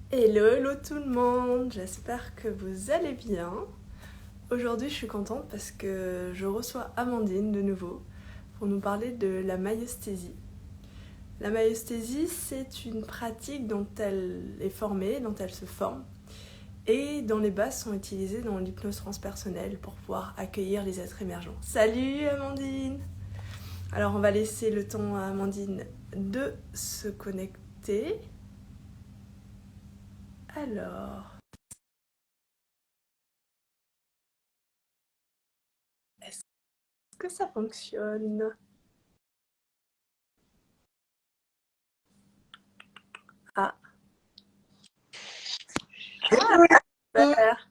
Hello, hello tout le monde, j'espère que vous allez bien. Aujourd'hui je suis contente parce que je reçois Amandine de nouveau pour nous parler de la maïesthésie. La maïesthésie, c'est une pratique dont elle est formée, dont elle se forme, et dont les bases sont utilisées dans l'hypnose transpersonnelle pour pouvoir accueillir les êtres émergents. Salut Amandine! Alors on va laisser le temps à Amandine de se connecter. Alors, est-ce que ça fonctionne? Ah, ah, Hello, hello. super.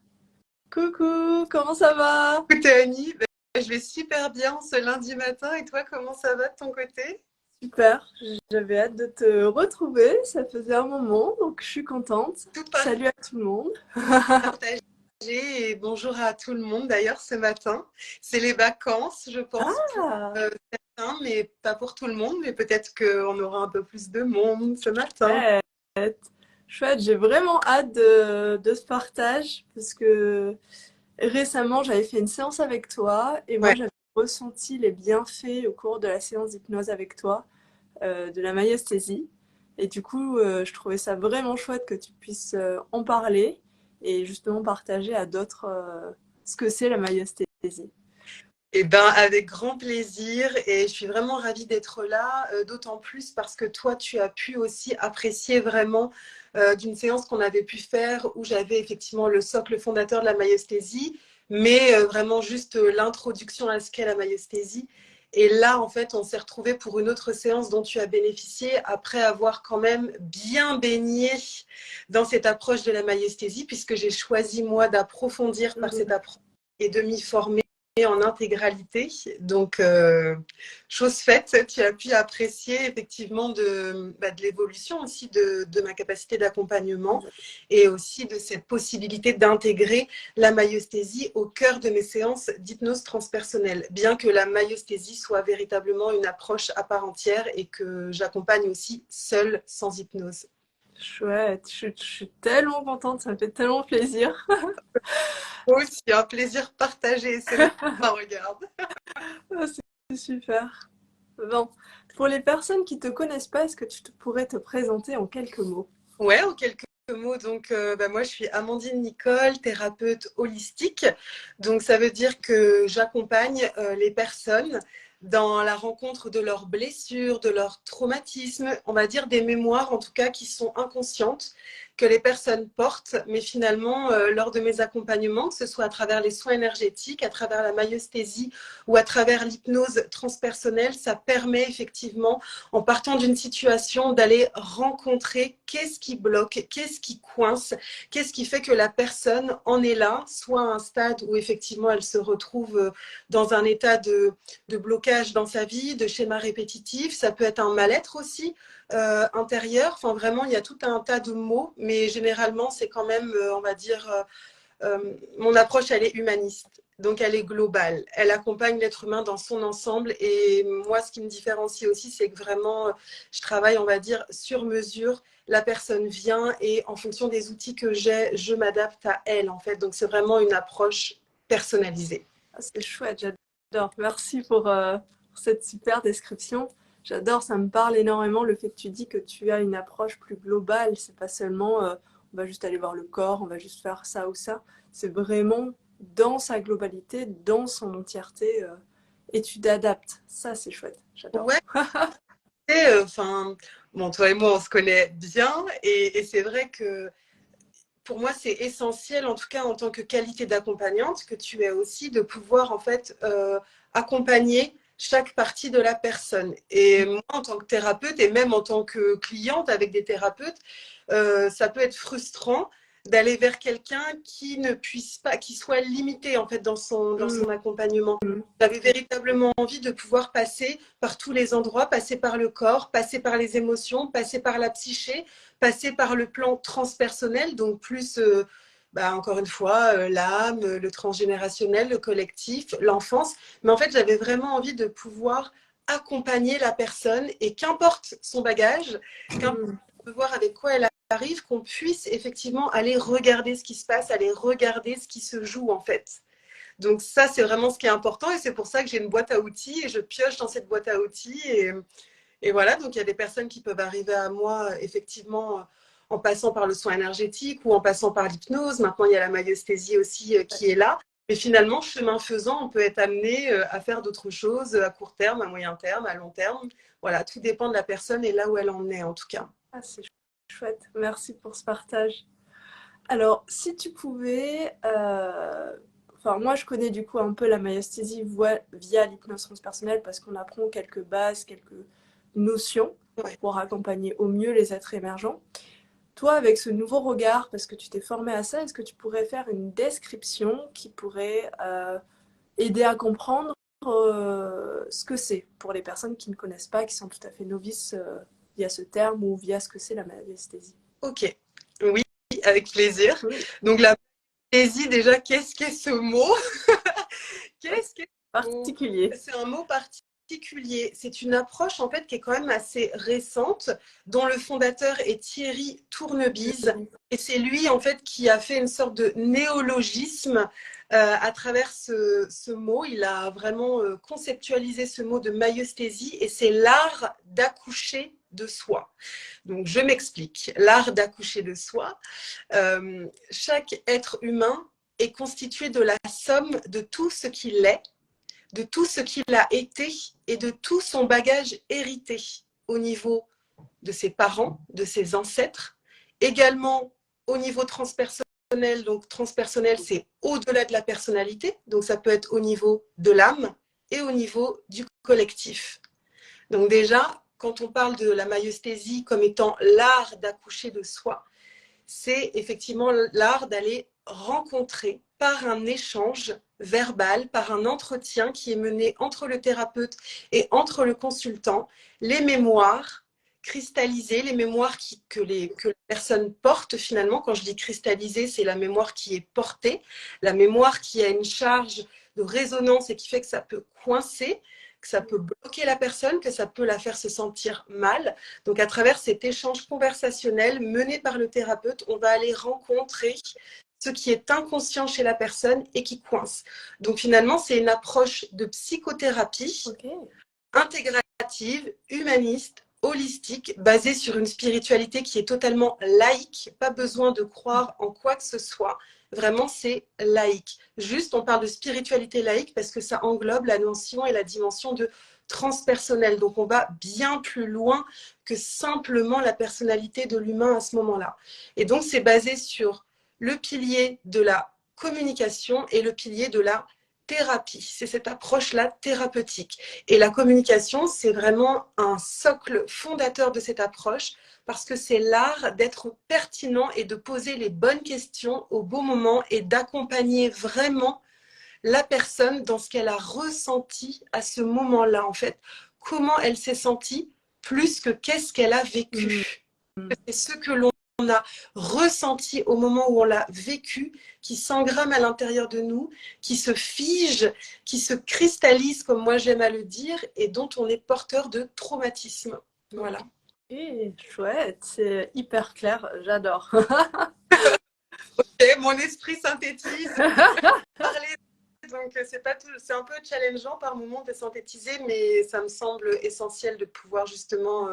Coucou, comment ça va? Écoute, Annie, je vais super bien ce lundi matin. Et toi, comment ça va de ton côté? Super, j'avais hâte de te retrouver, ça faisait un moment, donc je suis contente. Tout Salut à tout le monde. partagé. Et bonjour à tout le monde d'ailleurs ce matin. C'est les vacances, je pense, pour Ah, certains, mais pas pour tout le monde. Mais peut-être qu'on aura un peu plus de monde ce matin. chouette. Chouette, j'ai vraiment hâte de ce partage parce que récemment j'avais fait une séance avec toi et moi Ouais. j'avais ressenti les bienfaits au cours de la séance d'hypnose avec toi, de la maïesthésie. Et du coup, je trouvais ça vraiment chouette que tu puisses en parler et justement partager à d'autres ce que c'est la maïesthésie. Eh ben, avec grand plaisir et je suis vraiment ravie d'être là, d'autant plus parce que toi, tu as pu aussi apprécier vraiment d'une séance qu'on avait pu faire où j'avais effectivement le socle fondateur de la maïesthésie, mais vraiment juste l'introduction à ce qu'est la maïesthésie. Et là, en fait, on s'est retrouvé pour une autre séance dont tu as bénéficié après avoir quand même bien baigné dans cette approche de la maïesthésie, puisque j'ai choisi, moi, d'approfondir par cette Mhm. approche et de m'y former en intégralité. Donc, chose faite, tu as pu apprécier effectivement de l'évolution aussi de ma capacité d'accompagnement et aussi de cette possibilité d'intégrer la maïesthésie au cœur de mes séances d'hypnose transpersonnelle, bien que la maïesthésie soit véritablement une approche à part entière et que j'accompagne aussi seule, sans hypnose. Chouette, je suis tellement contente, ça me fait tellement plaisir. Moi aussi, un plaisir partagé, c'est même pas un regard. Ah, c'est super. Bon, pour les personnes qui te connaissent pas, est-ce que pourrais te présenter en quelques mots? Ouais, en quelques mots, donc moi je suis Amandine Nicole, thérapeute holistique. Donc ça veut dire que j'accompagne les personnes dans la rencontre de leurs blessures, de leurs traumatismes, on va dire des mémoires en tout cas qui sont inconscientes, que les personnes portent, mais finalement lors de mes accompagnements, que ce soit à travers les soins énergétiques, à travers la maïesthésie ou à travers l'hypnose transpersonnelle, ça permet effectivement en partant d'une situation, d'aller rencontrer qu'est-ce qui bloque, qu'est-ce qui coince, qu'est-ce qui fait que la personne en est là, soit à un stade où effectivement elle se retrouve dans un état de blocage dans sa vie, de schéma répétitif, ça peut être un mal-être aussi intérieur, enfin vraiment il y a tout un tas de mots, mais généralement c'est quand même, on va dire, mon approche, elle est humaniste. Donc, elle est globale. Elle accompagne l'être humain dans son ensemble. Et moi, ce qui me différencie aussi, c'est que vraiment, je travaille, on va dire, sur mesure. La personne vient et en fonction des outils que j'ai, je m'adapte à elle, en fait. Donc, c'est vraiment une approche personnalisée. Ah, c'est chouette, j'adore. Merci pour cette super description. J'adore, ça me parle énormément le fait que tu dis que tu as une approche plus globale. C'est pas seulement on va juste aller voir le corps, on va juste faire ça ou ça. C'est vraiment dans sa globalité, dans son entièreté, et tu t'adaptes. Ça, c'est chouette, j'adore. Ouais, enfin, bon, toi et moi, on se connaît bien. Et c'est vrai que pour moi, c'est essentiel, en tout cas en tant que qualité d'accompagnante, que tu aies aussi de pouvoir en fait accompagner chaque partie de la personne. Et moi, en tant que thérapeute et même en tant que cliente avec des thérapeutes, ça peut être frustrant d'aller vers quelqu'un qui ne puisse pas, qui soit limité en fait dans Mhm. son accompagnement. J'avais véritablement envie de pouvoir passer par tous les endroits, passer par le corps, passer par les émotions, passer par la psyché, passer par le plan transpersonnel, donc plus, encore une fois, l'âme, le transgénérationnel, le collectif, l'enfance. Mais en fait, j'avais vraiment envie de pouvoir accompagner la personne et qu'importe son bagage, qu'importe Mhm. de voir avec quoi elle arrive, qu'on puisse effectivement aller regarder ce qui se passe, aller regarder ce qui se joue en fait. Donc ça, c'est vraiment ce qui est important et c'est pour ça que j'ai une boîte à outils et je pioche dans cette boîte à outils. Et voilà, donc il y a des personnes qui peuvent arriver à moi effectivement en passant par le soin énergétique ou en passant par l'hypnose. Maintenant, il y a la maïeusthésie aussi qui est là. Mais finalement, chemin faisant, on peut être amené à faire d'autres choses à court terme, à moyen terme, à long terme. Voilà, tout dépend de la personne et là où elle en est en tout cas. Ah, c'est chouette, merci pour ce partage. Alors, si tu pouvais, enfin moi je connais du coup un peu la maïesthésie via l'hypnose transpersonnelle parce qu'on apprend quelques bases, quelques notions Ouais. pour accompagner au mieux les êtres émergents. Toi, avec ce nouveau regard, parce que tu t'es formé à ça, est-ce que tu pourrais faire une description qui pourrait aider à comprendre ce que c'est pour les personnes qui ne connaissent pas, qui sont tout à fait novices via ce terme ou via ce que c'est la maïesthésie? Ok, oui, avec plaisir. Cool. Donc la maïesthésie, déjà, qu'est-ce qu'est ce mot? Qu'est-ce qu'est ce mot? Particulier. C'est un mot particulier. C'est une approche en fait qui est quand même assez récente, dont le fondateur est Thierry Tournebise. Et c'est lui en fait qui a fait une sorte de néologisme à travers ce mot. Il a vraiment conceptualisé ce mot de maïeusthésie et c'est l'art d'accoucher de soi. Donc je m'explique. L'art d'accoucher de soi. Chaque être humain est constitué de la somme de tout ce qu'il est, de tout ce qu'il a été et de tout son bagage hérité au niveau de ses parents, de ses ancêtres, également au niveau transpersonnel. Donc transpersonnel, c'est au-delà de la personnalité, donc ça peut être au niveau de l'âme et au niveau du collectif. Donc déjà, quand on parle de la maïeusthésie comme étant l'art d'accoucher de soi, c'est effectivement l'art d'aller rencontrer par un échange verbal, par un entretien qui est mené entre le thérapeute et entre le consultant, les mémoires cristallisées, les mémoires que la personne porte finalement. Quand je dis cristallisée, c'est la mémoire qui est portée, la mémoire qui a une charge de résonance et qui fait que ça peut coincer, que ça peut bloquer la personne, que ça peut la faire se sentir mal. Donc, à travers cet échange conversationnel mené par le thérapeute, on va aller rencontrer ce qui est inconscient chez la personne et qui coince. Donc, finalement, c'est une approche de psychothérapie intégrative, humaniste, holistique, basée sur une spiritualité qui est totalement laïque. Pas besoin de croire en quoi que ce soit. Vraiment, c'est laïque. Juste, on parle de spiritualité laïque parce que ça englobe la notion et la dimension de transpersonnel. Donc, on va bien plus loin que simplement la personnalité de l'humain à ce moment-là. Et donc, c'est basé sur le pilier de la communication et le pilier de la thérapie. C'est cette approche-là thérapeutique. Et la communication, c'est vraiment un socle fondateur de cette approche parce que c'est l'art d'être pertinent et de poser les bonnes questions au bon moment et d'accompagner vraiment la personne dans ce qu'elle a ressenti à ce moment-là, en fait. Comment elle s'est sentie plus que qu'est-ce qu'elle a vécu. C'est ce que l'on a ressenti au moment où on l'a vécu, qui s'engramme à l'intérieur de nous, qui se fige, qui se cristallise, comme moi j'aime à le dire, et dont on est porteur de traumatisme. Voilà. Et chouette, c'est hyper clair, j'adore. Et mon esprit synthétise. Parler, donc c'est un peu challengeant par moment de synthétiser, mais ça me semble essentiel de pouvoir justement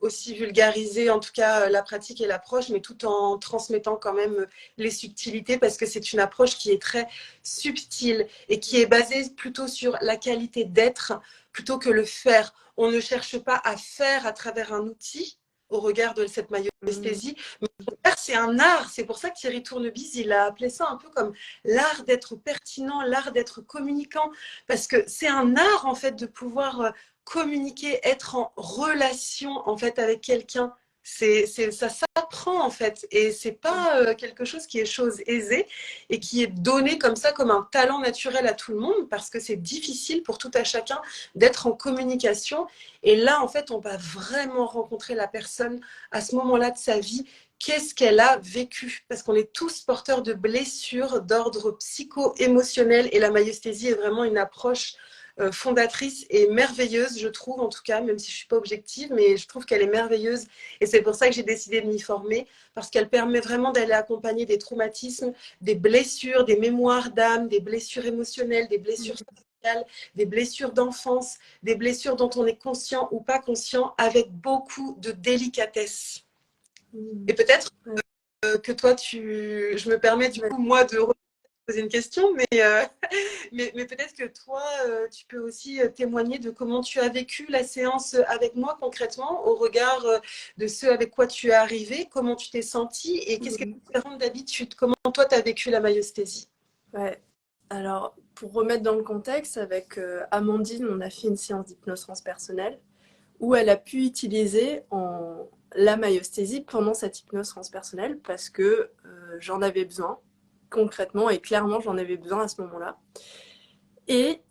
aussi vulgariser en tout cas la pratique et l'approche, mais tout en transmettant quand même les subtilités parce que c'est une approche qui est très subtile et qui est basée plutôt sur la qualité d'être plutôt que le faire. On ne cherche pas à faire à travers un outil au regard de cette maïeusthésie, mais faire c'est un art. C'est pour ça que Thierry Tournebise, il a appelé ça un peu comme l'art d'être pertinent, l'art d'être communicant, parce que c'est un art en fait de pouvoir communiquer, être en relation en fait avec quelqu'un. Ça s'apprend en fait et c'est pas quelque chose qui est chose aisée et qui est donné comme ça comme un talent naturel à tout le monde parce que c'est difficile pour tout à chacun d'être en communication et là en fait on va vraiment rencontrer la personne à ce moment-là de sa vie. Qu'est-ce qu'elle a vécu? Parce qu'on est tous porteurs de blessures d'ordre psycho-émotionnel et la maïeusthésie est vraiment une approche fondatrice et merveilleuse, je trouve en tout cas, même si je ne suis pas objective, mais je trouve qu'elle est merveilleuse. Et c'est pour ça que j'ai décidé de m'y former, parce qu'elle permet vraiment d'aller accompagner des traumatismes, des blessures, des mémoires d'âme, des blessures émotionnelles, des blessures sociales, des blessures d'enfance, des blessures dont on est conscient ou pas conscient, avec beaucoup de délicatesse. Et peut-être que toi, je me permets du coup, moi, de poser une question, mais peut-être que toi, tu peux aussi témoigner de comment tu as vécu la séance avec moi concrètement, au regard de ceux avec quoi tu es arrivé, comment tu t'es sentie et qu'est-ce que tu rends d'habitude, comment toi, tu as vécu la maïesthésie. Ouais. Alors, pour remettre dans le contexte, avec Amandine, on a fait une séance d'hypnose transpersonnelle où elle a pu utiliser la maïesthésie pendant cette hypnose transpersonnelle parce que j'en avais besoin, concrètement et clairement, j'en avais besoin à ce moment-là. Et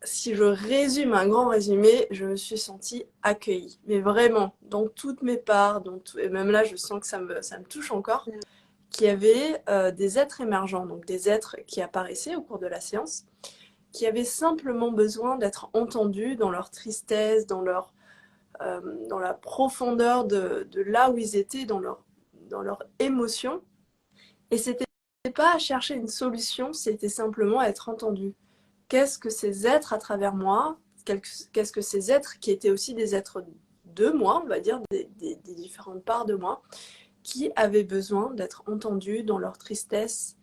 si je résume un grand résumé, je me suis sentie accueillie, mais vraiment, dans toutes mes parts, et même là, je sens que ça me touche encore, qu'il y avait des êtres émergents, donc des êtres qui apparaissaient au cours de la séance, qui avaient simplement besoin d'être entendus dans leur tristesse, dans la profondeur de là où ils étaient, dans leur émotion. Et c'était pas à chercher une solution, c'était simplement à être entendu. Qu'est-ce que ces êtres à travers moi, qu'est-ce que ces êtres qui étaient aussi des êtres de moi, on va dire, des différentes parts de moi, qui avaient besoin d'être entendus dans leur tristesse.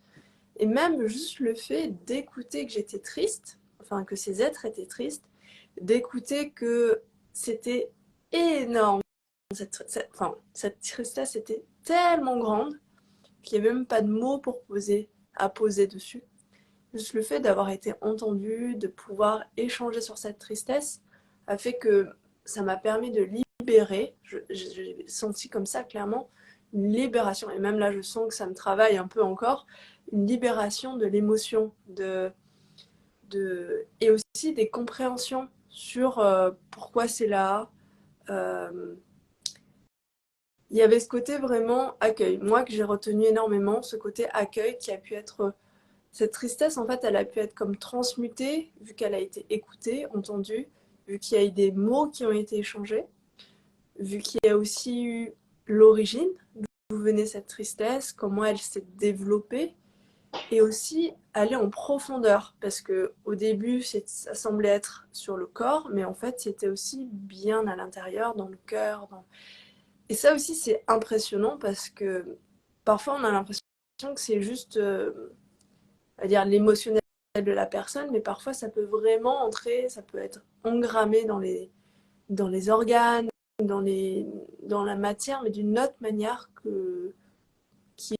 Et même juste le fait d'écouter que j'étais triste, enfin que ces êtres étaient tristes, d'écouter que c'était énorme. Cette tristesse était tellement grande qu'il n'y avait même pas de mots à poser dessus. Juste le fait d'avoir été entendu, de pouvoir échanger sur cette tristesse, a fait que ça m'a permis de libérer. J'ai senti comme ça clairement une libération. Et même là, je sens que ça me travaille un peu encore. Une libération de l'émotion, et aussi des compréhensions sur pourquoi c'est là. Il y avait ce côté vraiment accueil. Moi, que j'ai retenu énormément, ce côté accueil qui a pu être... Cette tristesse, en fait, elle a pu être comme transmutée, vu qu'elle a été écoutée, entendue, vu qu'il y a eu des mots qui ont été échangés, vu qu'il y a aussi eu l'origine, d'où venait cette tristesse, comment elle s'est développée, et aussi aller en profondeur, parce que au début, ça semblait être sur le corps, mais en fait, c'était aussi bien à l'intérieur, dans le cœur. Et ça aussi, c'est impressionnant, parce que parfois, on a l'impression que c'est juste, à dire, l'émotionnel de la personne, mais parfois, ça peut vraiment entrer, ça peut être engrammé dans les organes, dans la matière, mais d'une autre manière qui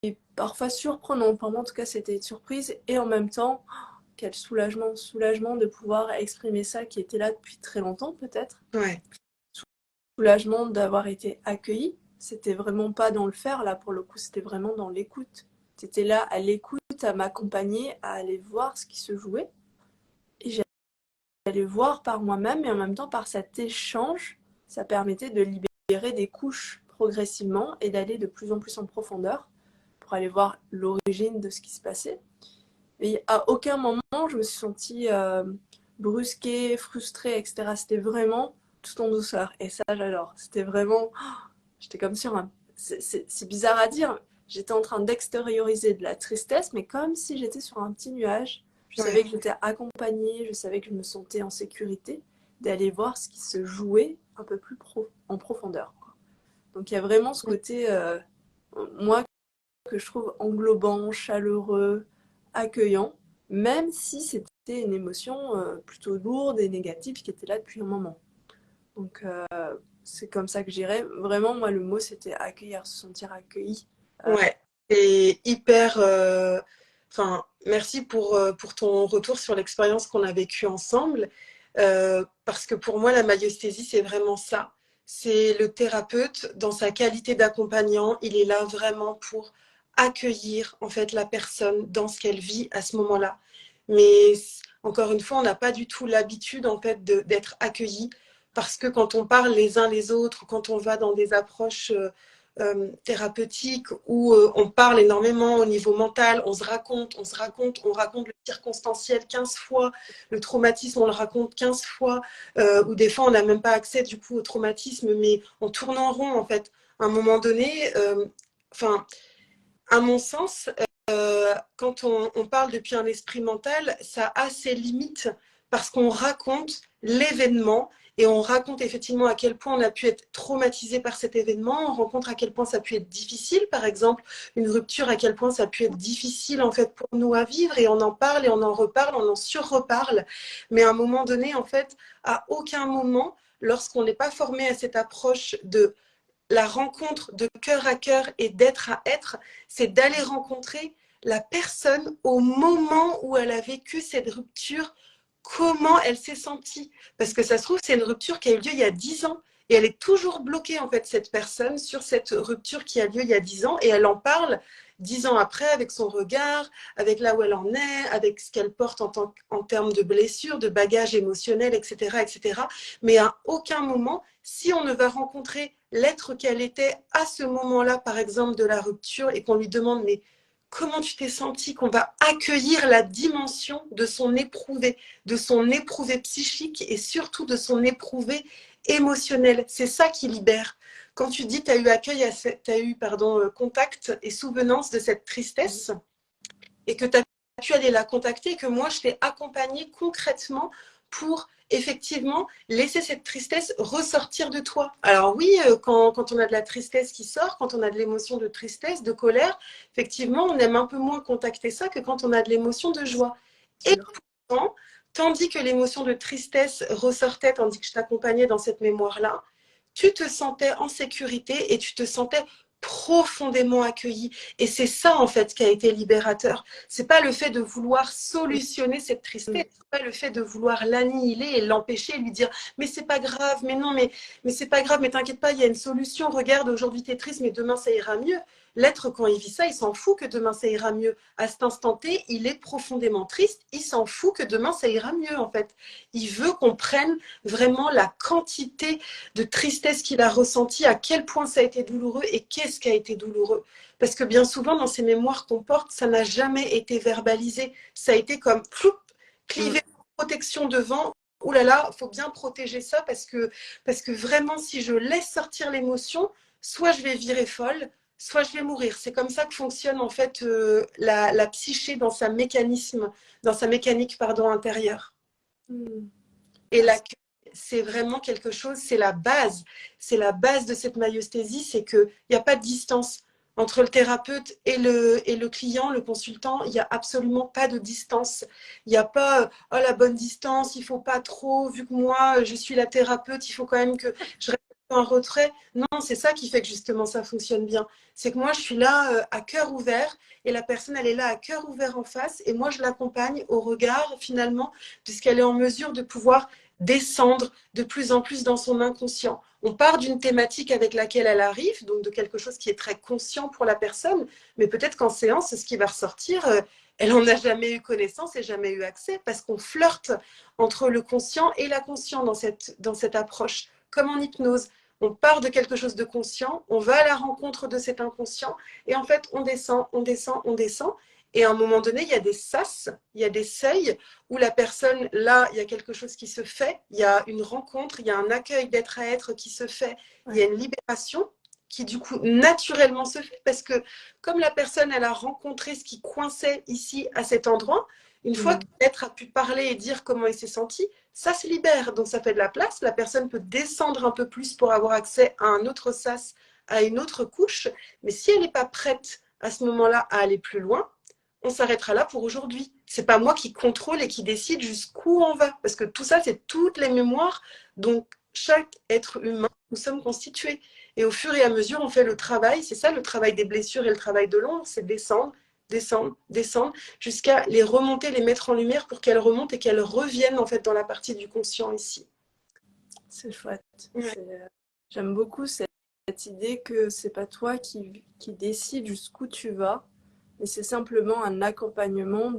est parfois surprenante. Pour moi, en tout cas, c'était une surprise. Et en même temps, quel soulagement de pouvoir exprimer ça qui était là depuis très longtemps, peut-être. Ouais. Soulagement d'avoir été accueilli. C'était vraiment pas dans le faire, là, pour le coup, c'était vraiment dans l'écoute. C'était là à l'écoute, à m'accompagner, à aller voir ce qui se jouait. Et j'allais voir par moi-même, et en même temps, par cet échange, ça permettait de libérer des couches progressivement et d'aller de plus en plus en profondeur pour aller voir l'origine de ce qui se passait. Et à aucun moment, je me suis sentie brusquée, frustrée, etc. C'était vraiment tout en douceur. Et ça, j'adore. C'était vraiment... J'étais comme sur un... C'est bizarre à dire. J'étais en train d'extérioriser de la tristesse, mais comme si j'étais sur un petit nuage. Je savais que j'étais accompagnée, je savais que je me sentais en sécurité d'aller voir ce qui se jouait un peu plus en profondeur. Donc il y a vraiment ce côté, moi, que je trouve englobant, chaleureux, accueillant, même si c'était une émotion plutôt lourde et négative qui était là depuis un moment. Donc c'est comme ça que j'irais. Vraiment, moi, le mot, c'était accueillir, se sentir accueilli. Ouais, et hyper. Enfin, merci pour ton retour sur l'expérience qu'on a vécue ensemble. Parce que pour moi, la maïesthésie, c'est vraiment ça. C'est le thérapeute, dans sa qualité d'accompagnant, il est là vraiment pour accueillir en fait la personne dans ce qu'elle vit à ce moment-là. Mais encore une fois, on n'a pas du tout l'habitude en fait d'être accueilli parce que quand on parle les uns les autres, quand on va dans des approches thérapeutique où on parle énormément au niveau mental, on raconte le circonstanciel 15 fois, le traumatisme, on le raconte 15 fois, ou des fois, on n'a même pas accès du coup au traumatisme, mais on tourne en rond en fait. À un moment donné, à mon sens, quand on parle depuis un esprit mental, ça a ses limites parce qu'on raconte l'événement et on raconte effectivement à quel point on a pu être traumatisé par cet événement, on rencontre à quel point ça a pu être difficile, par exemple, une rupture, à quel point ça a pu être difficile en fait pour nous à vivre et on en parle et on en reparle, on en surreparle. Mais à un moment donné, en fait, à aucun moment, lorsqu'on n'est pas formé à cette approche de la rencontre de cœur à cœur et d'être à être, c'est d'aller rencontrer la personne au moment où elle a vécu cette rupture, comment elle s'est sentie. Parce que ça se trouve, c'est une rupture qui a eu lieu il y a 10 ans. Et elle est toujours bloquée, en fait, cette personne, sur cette rupture qui a lieu il y a 10 ans. Et elle en parle 10 ans après, avec son regard, avec là où elle en est, avec ce qu'elle porte en termes de blessures, de bagages émotionnels, etc., etc. Mais à aucun moment, si on ne va rencontrer l'être qu'elle était à ce moment-là, par exemple, de la rupture, et qu'on lui demande, mais comment tu t'es senti, qu'on va accueillir la dimension de son éprouvé psychique et surtout de son éprouvé émotionnel. C'est ça qui libère. Quand tu dis tu as eu contact et souvenance de cette tristesse et que tu as pu aller la contacter et que moi je t'ai accompagnée concrètement pour effectivement laisser cette tristesse ressortir de toi. Alors oui, quand on a de la tristesse qui sort, quand on a de l'émotion de tristesse, de colère, effectivement, on aime un peu moins contacter ça que quand on a de l'émotion de joie. Et pourtant, tandis que l'émotion de tristesse ressortait, tandis que je t'accompagnais dans cette mémoire-là, tu te sentais en sécurité et tu te sentais profondément accueilli. Et c'est ça, en fait, qui a été libérateur. C'est pas le fait de vouloir solutionner cette tristesse, c'est pas le fait de vouloir l'annihiler et l'empêcher, lui dire mais c'est pas grave, mais non, mais c'est pas grave, mais t'inquiète pas, il y a une solution. Regarde, aujourd'hui t'es triste, mais demain ça ira mieux. L'être, quand il vit ça, il s'en fout que demain ça ira mieux. À cet instant T, il est profondément triste, il s'en fout que demain ça ira mieux, en fait. Il veut qu'on prenne vraiment la quantité de tristesse qu'il a ressentie, à quel point ça a été douloureux et qu'est-ce qui a été douloureux. Parce que bien souvent, dans ces mémoires qu'on porte, ça n'a jamais été verbalisé. Ça a été comme clivé en protection devant. Ouh là là, il faut bien protéger ça parce que vraiment, si je laisse sortir l'émotion, soit je vais virer folle, soit je vais mourir. C'est comme ça que fonctionne en fait la psyché dans sa mécanique intérieure. Et l'accueil, c'est vraiment quelque chose, c'est la base. C'est la base de cette maïeusthésie, c'est qu'il n'y a pas de distance entre le thérapeute et le client, le consultant. Il n'y a absolument pas de distance. Il n'y a pas oh, la bonne distance, il ne faut pas trop, vu que moi, je suis la thérapeute, il faut quand même que je reste un retrait. Non, c'est ça qui fait que justement ça fonctionne bien. C'est que moi, je suis là à cœur ouvert et la personne, elle est là à cœur ouvert en face et moi, je l'accompagne au regard finalement puisqu'elle est en mesure de pouvoir descendre de plus en plus dans son inconscient. On part d'une thématique avec laquelle elle arrive, donc de quelque chose qui est très conscient pour la personne, mais peut-être qu'en séance, ce qui va ressortir, elle n'en a jamais eu connaissance et jamais eu accès, parce qu'on flirte entre le conscient et l'inconscient dans cette approche, comme en hypnose. On part de quelque chose de conscient, on va à la rencontre de cet inconscient, et en fait, on descend, on descend, on descend, et à un moment donné, il y a des sas, il y a des seuils où la personne, là, il y a quelque chose qui se fait, il y a une rencontre, il y a un accueil d'être à être qui se fait, il y a une libération qui du coup naturellement se fait parce que comme la personne, elle a rencontré ce qui coinçait ici à cet endroit, une fois que l'être a pu parler et dire comment il s'est senti, ça se libère. Donc ça fait de la place, la personne peut descendre un peu plus pour avoir accès à un autre sas, à une autre couche, mais si elle n'est pas prête à ce moment-là à aller plus loin, on s'arrêtera là pour aujourd'hui. C'est pas moi qui contrôle et qui décide jusqu'où on va, parce que tout ça, c'est toutes les mémoires dont chaque être humain, nous sommes constitués. Et au fur et à mesure, on fait le travail. C'est ça le travail des blessures et le travail de l'ombre, c'est descendre, descendre, descendre, jusqu'à les remonter, les mettre en lumière pour qu'elles remontent et qu'elles reviennent en fait dans la partie du conscient ici. C'est chouette. Ouais. J'aime beaucoup cette idée que c'est pas toi qui décide jusqu'où tu vas, mais c'est simplement un accompagnement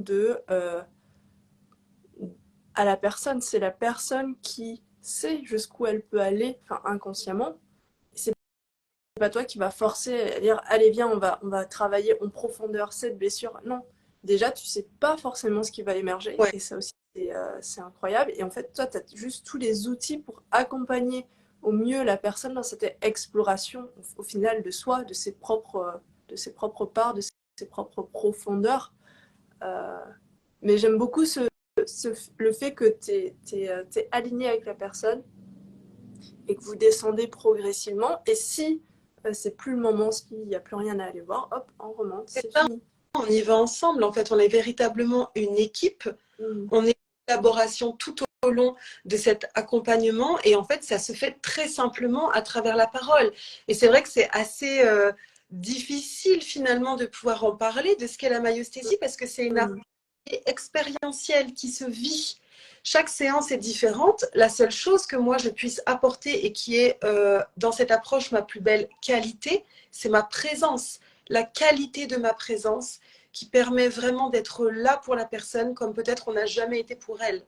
à la personne. C'est la personne qui sait jusqu'où elle peut aller, enfin inconsciemment. C'est pas toi qui va forcer à dire allez viens on va travailler en profondeur cette blessure. Non, déjà tu sais pas forcément ce qui va émerger Ouais, et ça aussi c'est incroyable et en fait toi tu as juste tous les outils pour accompagner au mieux la personne dans cette exploration au final de soi, de ses propres parts, de ses propres profondeurs. Euh, mais j'aime beaucoup le fait que tu es aligné avec la personne et que vous descendez progressivement. Et si c'est plus le moment, s'il n'y a plus rien à aller voir, hop, on remonte, c'est c'est ça. fini. On y va ensemble. En fait, on est véritablement une équipe. Mm. On est en collaboration tout au long de cet accompagnement. Et en fait, ça se fait très simplement à travers la parole. Et c'est vrai que c'est assez difficile finalement de pouvoir en parler de ce qu'est la maïeusthésie parce que c'est une Mm. expérientielle qui se vit. Chaque séance est différente. La seule chose que moi je puisse apporter et qui est dans cette approche ma plus belle qualité, c'est ma présence, la qualité de ma présence qui permet vraiment d'être là pour la personne comme peut-être on n'a jamais été pour elle.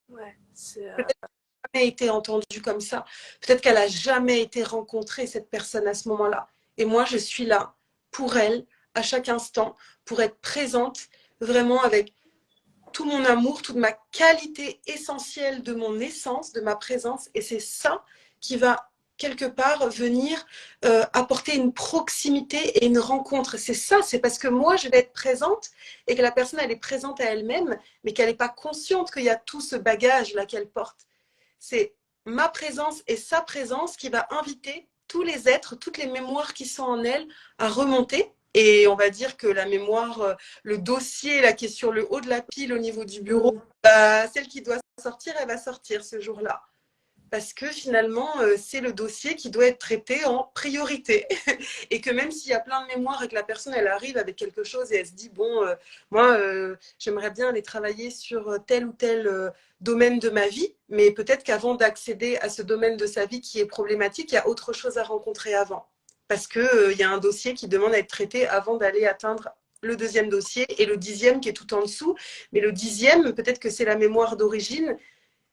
Ouais, Peut-être qu'elle n'a jamais été entendue comme ça. Peut-être qu'elle n'a jamais été rencontrée, cette personne, à ce moment-là. Et moi, je suis là pour elle, à chaque instant, pour être présente vraiment avec tout mon amour, toute ma qualité essentielle de mon essence, de ma présence. Et c'est ça qui va quelque part venir apporter une proximité et une rencontre. C'est ça, c'est parce que moi, je vais être présente et que la personne, elle est présente à elle-même, mais qu'elle n'est pas consciente qu'il y a tout ce bagage-là qu'elle porte. C'est ma présence et sa présence qui va inviter tous les êtres, toutes les mémoires qui sont en elle à remonter. Et on va dire que la mémoire, le dossier là, qui est sur le haut de la pile au niveau du bureau, mm. bah, celle qui doit sortir, elle va sortir ce jour-là. Parce que finalement, c'est le dossier qui doit être traité en priorité. Et que même s'il y a plein de mémoires et que la personne, elle arrive avec quelque chose et elle se dit, bon, moi, j'aimerais bien aller travailler sur tel ou tel domaine de ma vie, mais peut-être qu'avant d'accéder à ce domaine de sa vie qui est problématique, il y a autre chose à rencontrer avant. Parce qu'il y a un dossier qui demande à être traité avant d'aller atteindre le deuxième dossier et le dixième qui est tout en dessous. Mais le dixième, peut-être que c'est la mémoire d'origine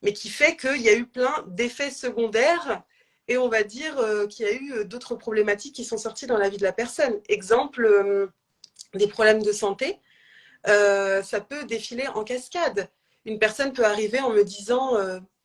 mais qui fait qu'il y a eu plein d'effets secondaires et on va dire qu'il y a eu d'autres problématiques qui sont sorties dans la vie de la personne. Exemple, des problèmes de santé, ça peut défiler en cascade. Une personne peut arriver en me disant,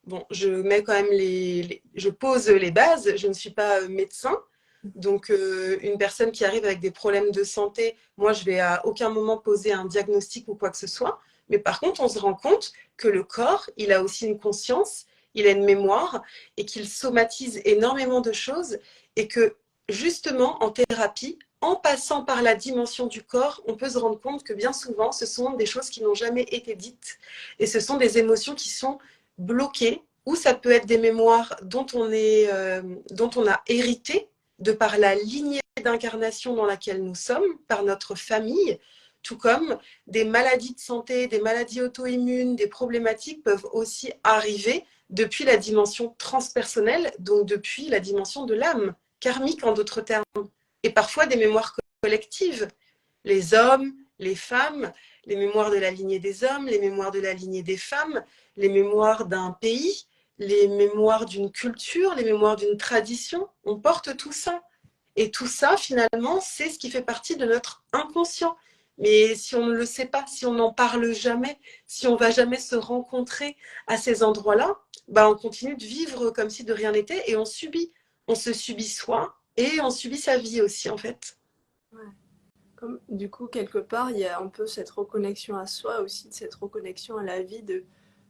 bon, je mets quand même je pose les bases, je ne suis pas médecin. Donc, une personne qui arrive avec des problèmes de santé, moi, je vais à aucun moment poser un diagnostic ou quoi que ce soit. Mais par contre, on se rend compte que le corps, il a aussi une conscience, il a une mémoire et qu'il somatise énormément de choses et que justement, en thérapie, en passant par la dimension du corps, on peut se rendre compte que bien souvent, ce sont des choses qui n'ont jamais été dites et ce sont des émotions qui sont bloquées ou ça peut être des mémoires dont on a hérité de par la lignée d'incarnation dans laquelle nous sommes, par notre famille, tout comme des maladies de santé, des maladies auto-immunes, des problématiques peuvent aussi arriver depuis la dimension transpersonnelle, donc depuis la dimension de l'âme, karmique en d'autres termes, et parfois des mémoires collectives. Les hommes, les femmes, les mémoires de la lignée des hommes, les mémoires de la lignée des femmes, les mémoires d'un pays, les mémoires d'une culture, les mémoires d'une tradition. On porte tout ça. Et tout ça, finalement, c'est ce qui fait partie de notre inconscient. Mais si on ne le sait pas, si on n'en parle jamais, si on ne va jamais se rencontrer à ces endroits-là, bah on continue de vivre comme si de rien n'était et on subit. On se subit soi et on subit sa vie aussi, en fait. Ouais. Comme, du coup, quelque part, il y a un peu cette reconnexion à soi aussi, cette reconnexion à la vie, de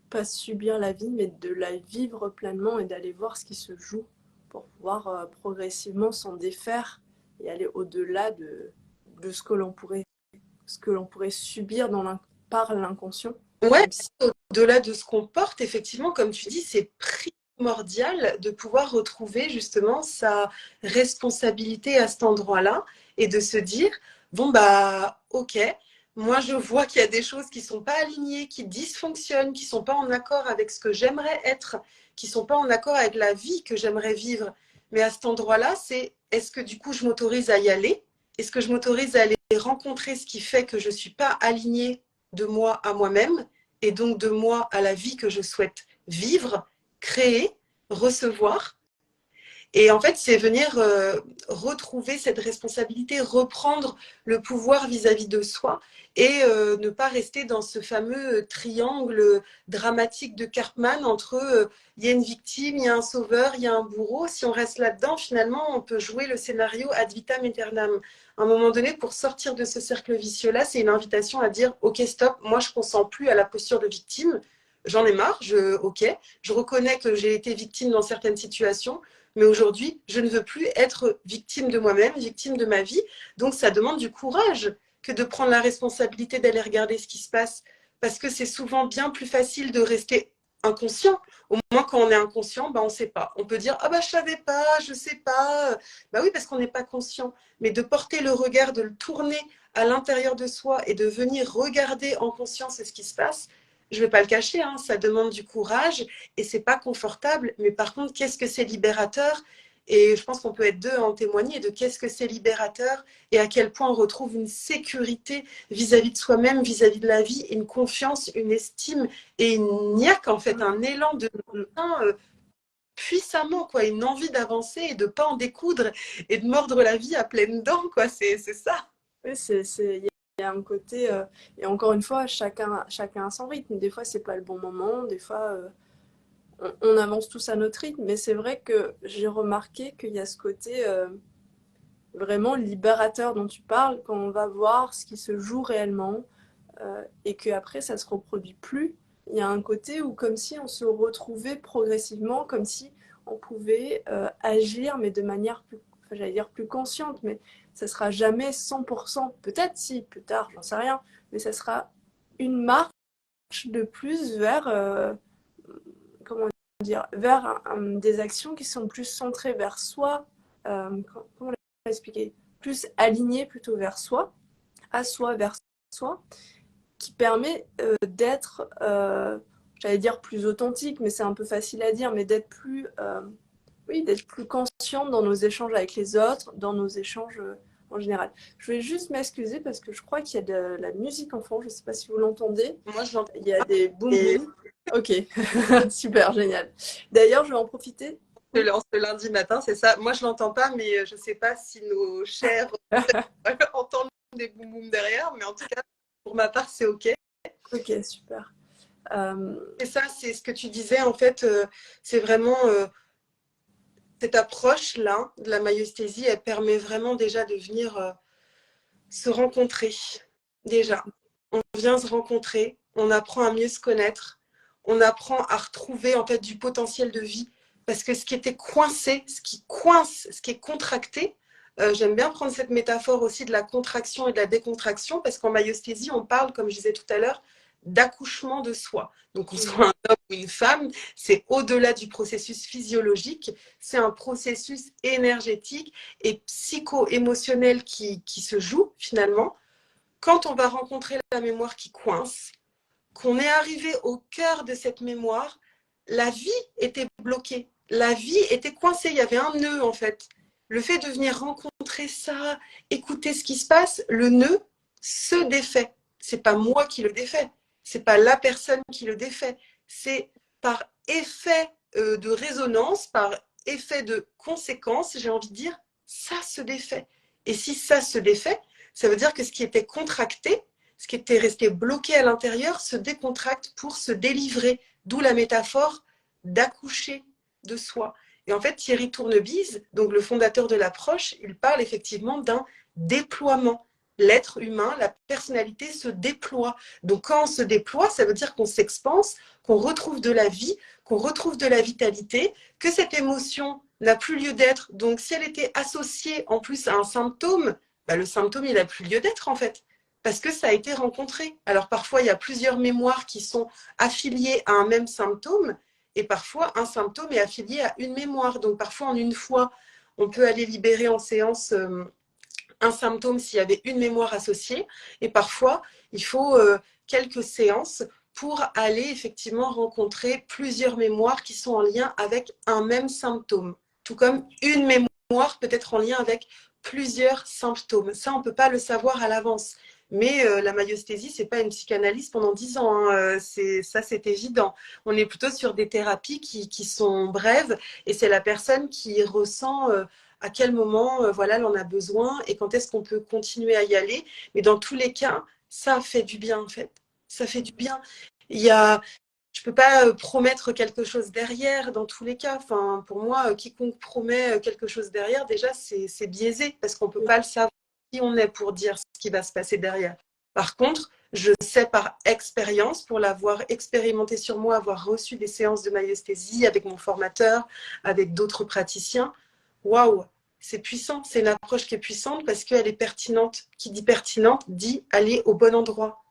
pas subir la vie, mais de la vivre pleinement et d'aller voir ce qui se joue pour pouvoir progressivement s'en défaire et aller au-delà de ce que l'on pourrait subir par l'inconscient. Ouais, Même si, au-delà de ce qu'on porte, effectivement, comme tu dis, c'est primordial de pouvoir retrouver justement sa responsabilité à cet endroit-là et de se dire, bon, bah, ok, moi je vois qu'il y a des choses qui ne sont pas alignées, qui dysfonctionnent, qui ne sont pas en accord avec ce que j'aimerais être, qui ne sont pas en accord avec la vie que j'aimerais vivre. Mais à cet endroit-là, c'est est-ce que du coup je m'autorise à y aller? Est-ce que je m'autorise à aller rencontrer ce qui fait que je ne suis pas alignée de moi à moi-même et donc de moi à la vie que je souhaite vivre, créer, recevoir. Et en fait, c'est venir retrouver cette responsabilité, reprendre le pouvoir vis-à-vis de soi et ne pas rester dans ce fameux triangle dramatique de Cartman entre il y a une victime, il y a un sauveur, il y a un bourreau. Si on reste là-dedans, finalement, on peut jouer le scénario ad vitam aeternam. À un moment donné, pour sortir de ce cercle vicieux-là, c'est une invitation à dire « Ok, stop, moi je ne consens plus à la posture de victime. J'en ai marre, je reconnais que j'ai été victime dans certaines situations. Mais aujourd'hui, je ne veux plus être victime de moi-même, victime de ma vie. Donc, ça demande du courage que de prendre la responsabilité d'aller regarder ce qui se passe. Parce que c'est souvent bien plus facile de rester inconscient. Au moins, quand on est inconscient, on ne sait pas. On peut dire « Ah bah, je ne savais pas, je ne sais pas. » Bah oui, parce qu'on n'est pas conscient. Mais de porter le regard, de le tourner à l'intérieur de soi et de venir regarder en conscience ce qui se passe, je ne vais pas le cacher, hein, ça demande du courage et c'est pas confortable, mais par contre, qu'est-ce que c'est libérateur? Et je pense qu'on peut être deux à en témoigner de qu'est-ce que c'est libérateur et à quel point on retrouve une sécurité vis-à-vis de soi-même, vis-à-vis de la vie, une confiance, une estime et une niaque, en fait, un élan de puissamment, quoi, une envie d'avancer et de pas en découdre et de mordre la vie à pleines dents, quoi, c'est ça. Oui, il y a un côté, et encore une fois, chacun a son rythme. Des fois, c'est pas le bon moment, des fois, on avance tous à notre rythme. Mais c'est vrai que j'ai remarqué qu'il y a ce côté vraiment libérateur dont tu parles, quand on va voir ce qui se joue réellement, et qu'après, ça se reproduit plus. Il y a un côté où, comme si on se retrouvait progressivement, comme si on pouvait agir, mais de manière plus, enfin, j'allais dire plus consciente, mais ça sera jamais 100%. Peut-être si, plus tard, j'en sais rien, mais ça sera une marche de plus vers, comment dire, vers des actions qui sont plus centrées vers soi, comment l'expliquer, plus alignées plutôt vers soi, à soi, vers soi, qui permet d'être, j'allais dire plus authentique, mais c'est un peu facile à dire, mais d'être plus, oui, d'être plus consciente dans nos échanges avec les autres, dans nos échanges en général. Je vais juste m'excuser parce que je crois qu'il y a de la musique en fond, je ne sais pas si vous l'entendez. Moi, je l'entends. Il y a des boum Et boum. Ok, super, génial. D'ailleurs, je vais en profiter. ce lundi matin, c'est ça. Moi, je l'entends pas, mais je sais pas si nos chers entendent des boum boum derrière, mais en tout cas, pour ma part, c'est OK. Ok, super. Et ça, c'est ce que tu disais, en fait, c'est vraiment cette approche-là de la maïeusthésie, elle permet vraiment déjà de venir se rencontrer. Déjà, on vient se rencontrer, on apprend à mieux se connaître, on apprend à retrouver en fait du potentiel de vie. Parce que ce qui était coincé, ce qui coince, ce qui est contracté, j'aime bien prendre cette métaphore aussi de la contraction et de la décontraction, parce qu'en maïeusthésie, on parle, comme je disais tout à l'heure, d'accouchement de soi. Donc, qu'on soit un homme ou une femme, c'est au-delà du processus physiologique, c'est un processus énergétique et psycho-émotionnel qui se joue finalement. Quand on va rencontrer la mémoire qui coince, qu'on est arrivé au cœur de cette mémoire, la vie était bloquée, la vie était coincée, il y avait un nœud en fait. Le fait de venir rencontrer ça, écouter ce qui se passe, le nœud se défait. C'est pas moi qui le défais, c'est pas la personne qui le défait, c'est par effet de résonance, par effet de conséquence, j'ai envie de dire, ça se défait. Et si ça se défait, ça veut dire que ce qui était contracté, ce qui était resté bloqué à l'intérieur se décontracte pour se délivrer, d'où la métaphore d'accoucher de soi. Et en fait, Thierry Tournebise, donc le fondateur de l'approche, il parle effectivement d'un déploiement. L'être humain, la personnalité se déploie. Donc quand on se déploie, ça veut dire qu'on s'expanse, qu'on retrouve de la vie, qu'on retrouve de la vitalité, que cette émotion n'a plus lieu d'être. Donc si elle était associée en plus à un symptôme, bah, le symptôme, il n'a plus lieu d'être en fait parce que ça a été rencontré. Alors parfois, il y a plusieurs mémoires qui sont affiliées à un même symptôme, et parfois, un symptôme est affilié à une mémoire. Donc parfois, en une fois, on peut aller libérer en séance un symptôme s'il y avait une mémoire associée, et parfois, il faut quelques séances pour aller effectivement rencontrer plusieurs mémoires qui sont en lien avec un même symptôme. Tout comme une mémoire peut être en lien avec plusieurs symptômes. Ça, on ne peut pas le savoir à l'avance. Mais la maïeusthésie, c'est pas une psychanalyse pendant 10 ans, hein. C'est évident. On est plutôt sur des thérapies qui sont brèves et c'est la personne qui ressent à quel moment voilà, elle en a besoin et quand est-ce qu'on peut continuer à y aller. Mais dans tous les cas, ça fait du bien en fait. Ça fait du bien. Il y a, je peux pas promettre quelque chose derrière dans tous les cas. Enfin, pour moi, quiconque promet quelque chose derrière, déjà, c'est biaisé parce qu'on peut pas le savoir qui on est pour dire ce qui va se passer derrière. Par contre, je sais par expérience, pour l'avoir expérimenté sur moi, avoir reçu des séances de maïesthésie avec mon formateur, avec d'autres praticiens, waouh, c'est puissant. C'est une approche qui est puissante parce qu'elle est pertinente. Qui dit pertinente dit aller au bon endroit.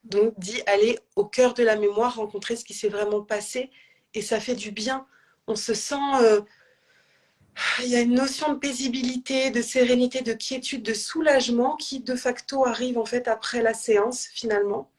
Donc, dit aller au cœur de la mémoire, rencontrer ce qui s'est vraiment passé. Et ça fait du bien. On se sent... il y a une notion de paisibilité, de sérénité, de quiétude, de soulagement qui, de facto, arrive en fait après la séance, finalement.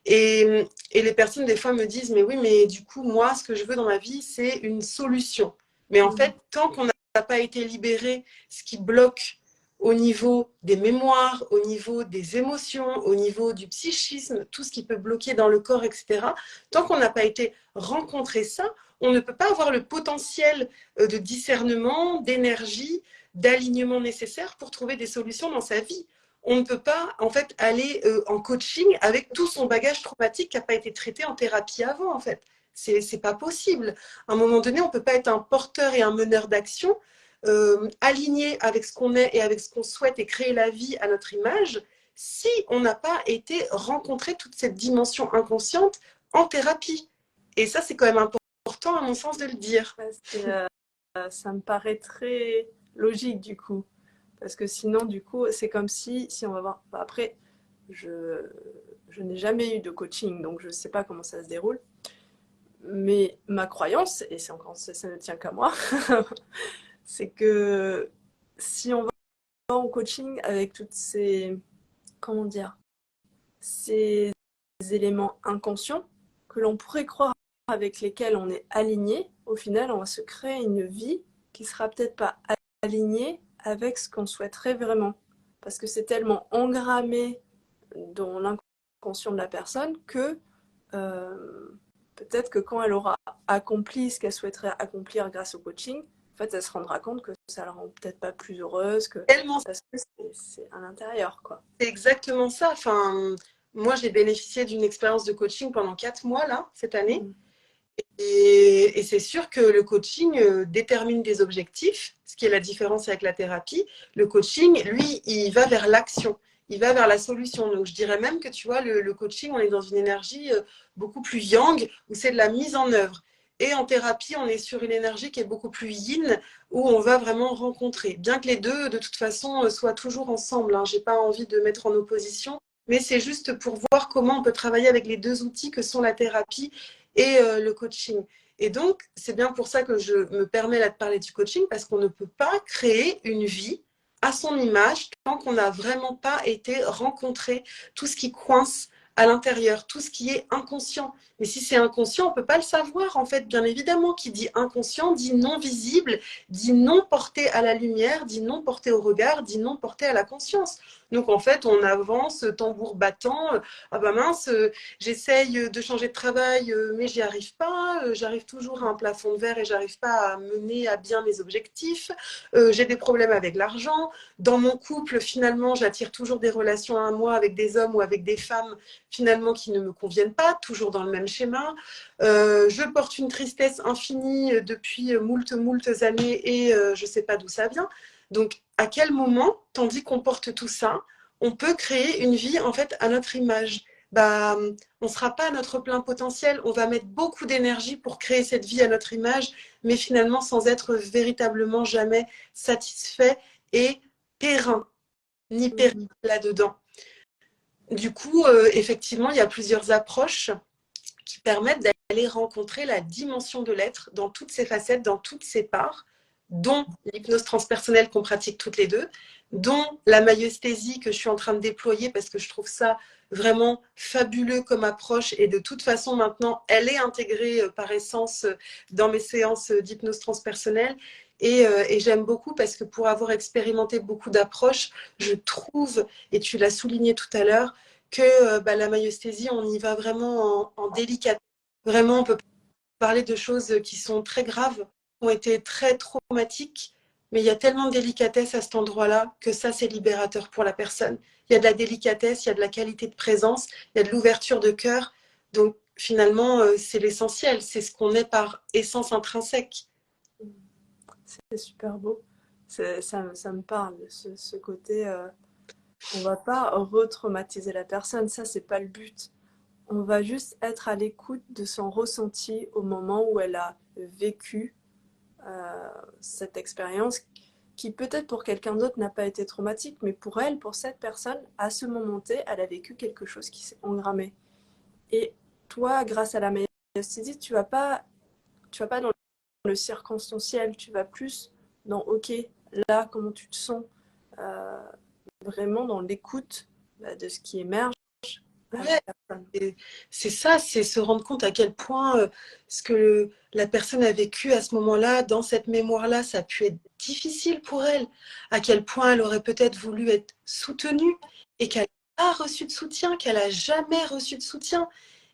Et les personnes, des fois, me disent, mais oui, mais du coup, moi, ce que je veux dans ma vie, c'est une solution. Mais en fait, tant qu'on n'a pas été libéré, ce qui bloque au niveau des mémoires, au niveau des émotions, au niveau du psychisme, tout ce qui peut bloquer dans le corps, etc., tant qu'on n'a pas été rencontré ça, on ne peut pas avoir le potentiel de discernement, d'énergie, d'alignement nécessaire pour trouver des solutions dans sa vie. On ne peut pas en fait aller en coaching avec tout son bagage traumatique qui n'a pas été traité en thérapie avant en fait. C'est pas possible. À un moment donné, on ne peut pas être un porteur et un meneur d'action aligné avec ce qu'on est et avec ce qu'on souhaite et créer la vie à notre image si on n'a pas été rencontrer toute cette dimension inconsciente en thérapie. Et ça, c'est quand même important à mon sens de le dire. Ça me paraît très logique du coup. Parce que sinon, du coup, c'est comme si on va voir. Bah, après, je n'ai jamais eu de coaching, donc je ne sais pas comment ça se déroule. Mais ma croyance, et c'est encore, ça ne tient qu'à moi, c'est que si on va en coaching avec toutes ces, comment dire, ces éléments inconscients que l'on pourrait croire avec lesquels on est aligné, au final, on va se créer une vie qui sera peut-être pas alignée avec ce qu'on souhaiterait vraiment. Parce que c'est tellement engrammé dans l'inconscient de la personne que peut-être que quand elle aura accompli ce qu'elle souhaiterait accomplir grâce au coaching, en fait, elle se rendra compte que ça la rend peut-être pas plus heureuse, parce que c'est à l'intérieur, quoi. C'est exactement ça. Enfin, moi, j'ai bénéficié d'une expérience de coaching pendant 4 mois, là, cette année. Et c'est sûr que le coaching détermine des objectifs, ce qui est la différence avec la thérapie. Le coaching, lui, il va vers l'action, il va vers la solution. Donc, je dirais même que, tu vois, le coaching, on est dans une énergie beaucoup plus yang, où c'est de la mise en œuvre. Et en thérapie, on est sur une énergie qui est beaucoup plus yin, où on va vraiment rencontrer. Bien que les deux, de toute façon, soient toujours ensemble, hein. Je n'ai pas envie de mettre en opposition, mais c'est juste pour voir comment on peut travailler avec les deux outils que sont la thérapie et le coaching. Et donc, c'est bien pour ça que je me permets là de parler du coaching, parce qu'on ne peut pas créer une vie à son image tant qu'on n'a vraiment pas été rencontré tout ce qui coince à l'intérieur, tout ce qui est inconscient. Mais si c'est inconscient, on ne peut pas le savoir, en fait, bien évidemment. Qui dit inconscient, dit non visible, dit non porté à la lumière, dit non porté au regard, dit non porté à la conscience. Donc, en fait, on avance, tambour battant, ah bah mince, j'essaye de changer de travail, mais j'y arrive pas, j'arrive toujours à un plafond de verre et j'arrive pas à mener à bien mes objectifs, j'ai des problèmes avec l'argent, dans mon couple, finalement, j'attire toujours des relations à moi avec des hommes ou avec des femmes, finalement, qui ne me conviennent pas, toujours dans le même schéma. Je porte une tristesse infinie depuis moult années et je ne sais pas d'où ça vient. Donc, à quel moment, tandis qu'on porte tout ça, on peut créer une vie en fait à notre image? Bah, on ne sera pas à notre plein potentiel. On va mettre beaucoup d'énergie pour créer cette vie à notre image, mais finalement sans être véritablement jamais satisfait et périn, ni périn là-dedans. Du coup, effectivement, il y a plusieurs approches qui permettent d'aller rencontrer la dimension de l'être dans toutes ses facettes, dans toutes ses parts, dont l'hypnose transpersonnelle qu'on pratique toutes les deux, dont la maïeusthésie que je suis en train de déployer parce que je trouve ça vraiment fabuleux comme approche et de toute façon maintenant elle est intégrée par essence dans mes séances d'hypnose transpersonnelle Et j'aime beaucoup parce que pour avoir expérimenté beaucoup d'approches, je trouve, et tu l'as souligné tout à l'heure, que la maïeusthésie, on y va vraiment en délicatesse. Vraiment, on peut parler de choses qui sont très graves, qui ont été très traumatiques, mais il y a tellement de délicatesse à cet endroit-là que ça, c'est libérateur pour la personne. Il y a de la délicatesse, il y a de la qualité de présence, il y a de l'ouverture de cœur. Donc, finalement, c'est l'essentiel, c'est ce qu'on est par essence intrinsèque. C'est super beau. Ça me parle, ce côté. On va pas retraumatiser la personne, ça, c'est pas le but. On va juste être à l'écoute de son ressenti au moment où elle a vécu cette expérience qui peut-être pour quelqu'un d'autre n'a pas été traumatique, mais pour elle, pour cette personne, à ce moment T, elle a vécu quelque chose qui s'est engrammé. Et toi, grâce à la myesthésie, tu vas pas dans le circonstanciel, tu vas plus dans OK, là, comment tu te sens, euh, vraiment dans l'écoute de ce qui émerge à la Ouais, personne. et c'est ça, c'est se rendre compte à quel point ce que la personne a vécu à ce moment-là, dans cette mémoire-là, ça a pu être difficile pour elle, à quel point elle aurait peut-être voulu être soutenue et qu'elle n'a pas reçu de soutien, qu'elle n'a jamais reçu de soutien.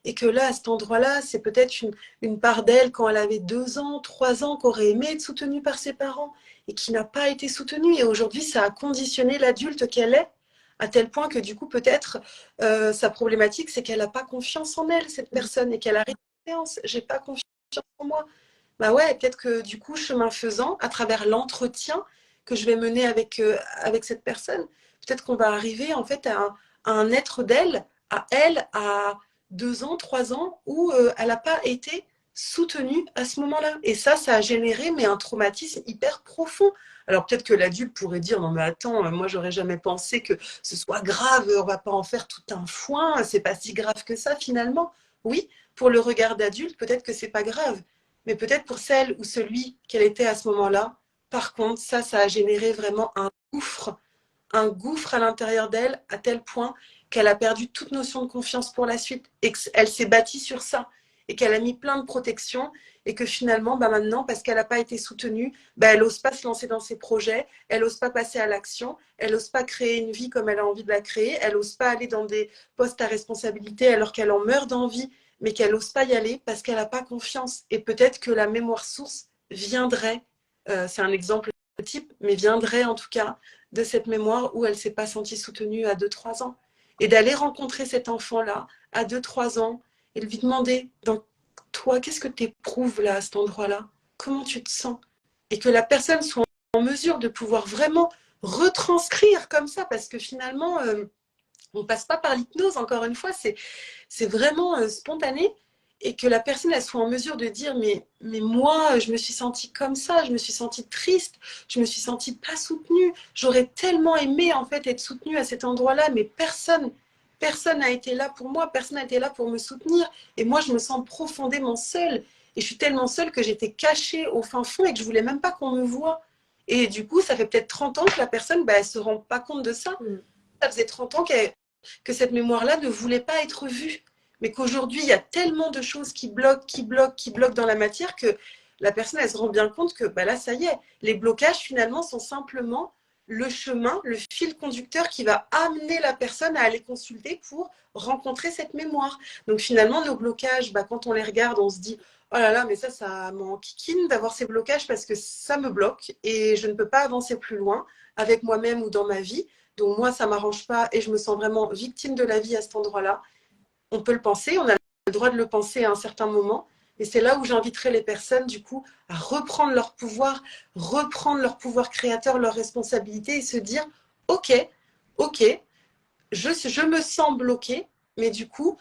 Et que là, à cet endroit-là, c'est peut-être une part d'elle quand elle avait 2 ans, 3 ans, qu'aurait aimé être soutenue par ses parents et qui n'a pas été soutenue. Et aujourd'hui, ça a conditionné l'adulte qu'elle est, à tel point que du coup, peut-être, sa problématique, c'est qu'elle n'a pas confiance en elle, cette personne, et qu'elle a séance. J'ai pas confiance en moi. Bah ouais, peut-être que du coup, chemin faisant, à travers l'entretien que je vais mener avec cette personne, peut-être qu'on va arriver en fait à un être d'elle, à 2 ans, 3 ans, où elle n'a pas été soutenue à ce moment-là. Et ça a généré mais un traumatisme hyper profond. Alors peut-être que l'adulte pourrait dire non mais attends, moi j'aurais jamais pensé que ce soit grave, on va pas en faire tout un foin, c'est pas si grave que ça finalement. Oui, pour le regard d'adulte, peut-être que c'est pas grave, mais peut-être pour celle ou celui qu'elle était à ce moment-là, par contre, ça a généré vraiment un gouffre à l'intérieur d'elle, à tel point qu'elle a perdu toute notion de confiance pour la suite et qu'elle s'est bâtie sur ça et qu'elle a mis plein de protections et que finalement, maintenant, parce qu'elle n'a pas été soutenue, elle n'ose pas se lancer dans ses projets, elle n'ose pas passer à l'action, elle n'ose pas créer une vie comme elle a envie de la créer, elle n'ose pas aller dans des postes à responsabilité alors qu'elle en meurt d'envie, mais qu'elle n'ose pas y aller parce qu'elle n'a pas confiance. Et peut-être que la mémoire source viendrait, c'est un exemple type, mais viendrait en tout cas de cette mémoire où elle ne s'est pas sentie soutenue à 2-3 ans. Et d'aller rencontrer cet enfant-là à 2-3 ans et lui demander, dans toi, qu'est-ce que tu éprouves là, à cet endroit-là? Comment tu te sens? Et que la personne soit en mesure de pouvoir vraiment retranscrire comme ça, parce que finalement, on ne passe pas par l'hypnose, encore une fois, c'est vraiment spontané. Et que la personne elle soit en mesure de dire mais moi je me suis sentie comme ça, je me suis sentie triste, je me suis sentie pas soutenue, j'aurais tellement aimé en fait être soutenue à cet endroit-là, mais personne n'a été là pour moi, personne n'a été là pour me soutenir, et moi je me sens profondément seule, et je suis tellement seule que j'étais cachée au fin fond et que je voulais même pas qu'on me voie. Et du coup ça fait peut-être 30 ans que la personne elle se rend pas compte de ça. Mm. Ça faisait 30 ans que cette mémoire-là ne voulait pas être vue. Mais qu'aujourd'hui, il y a tellement de choses qui bloquent, qui bloquent dans la matière que la personne, elle se rend bien compte que là, ça y est, les blocages, finalement, sont simplement le chemin, le fil conducteur qui va amener la personne à aller consulter pour rencontrer cette mémoire. Donc finalement, nos blocages, quand on les regarde, on se dit, oh là là, mais ça m'enquiquine d'avoir ces blocages parce que ça me bloque et je ne peux pas avancer plus loin avec moi-même ou dans ma vie. Donc moi, ça ne m'arrange pas et je me sens vraiment victime de la vie à cet endroit-là. On peut le penser, on a le droit de le penser à un certain moment. Et c'est là où j'inviterai les personnes, du coup, à reprendre leur pouvoir créateur, leur responsabilité et se dire, OK, OK, je me sens bloquée, mais du coup,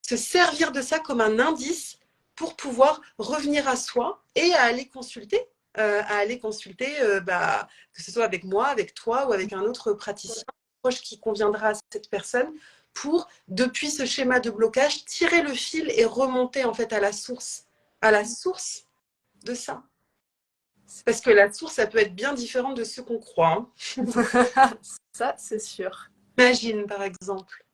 se servir de ça comme un indice pour pouvoir revenir à soi et à aller consulter, que ce soit avec moi, avec toi ou avec un autre praticien proche qui conviendra à cette personne pour, depuis ce schéma de blocage, tirer le fil et remonter en fait à la source de ça. Parce que la source, ça peut être bien différent de ce qu'on croit. Ça, c'est sûr. Imagine, par exemple.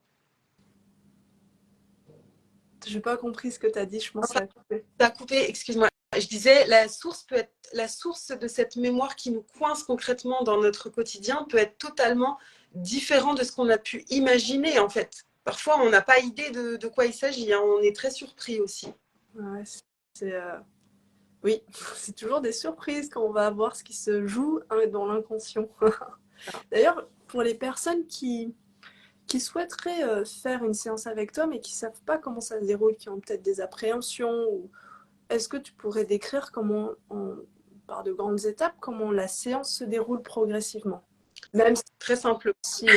J'ai pas compris ce que tu as dit, je pense que ça a coupé. Ça a coupé, excuse-moi. Je disais, la source peut être, la source de cette mémoire qui nous coince concrètement dans notre quotidien peut être totalement différent de ce qu'on a pu imaginer, en fait. Parfois, on n'a pas idée de quoi il s'agit, hein. On est très surpris aussi. Ouais, c'est, oui, c'est toujours des surprises quand on va voir ce qui se joue hein, dans l'inconscient. D'ailleurs, pour les personnes qui souhaiteraient faire une séance avec toi, mais qui ne savent pas comment ça se déroule, qui ont peut-être des appréhensions, ou est-ce que tu pourrais décrire comment, par de grandes étapes, comment la séance se déroule progressivement? Même Très simple. si,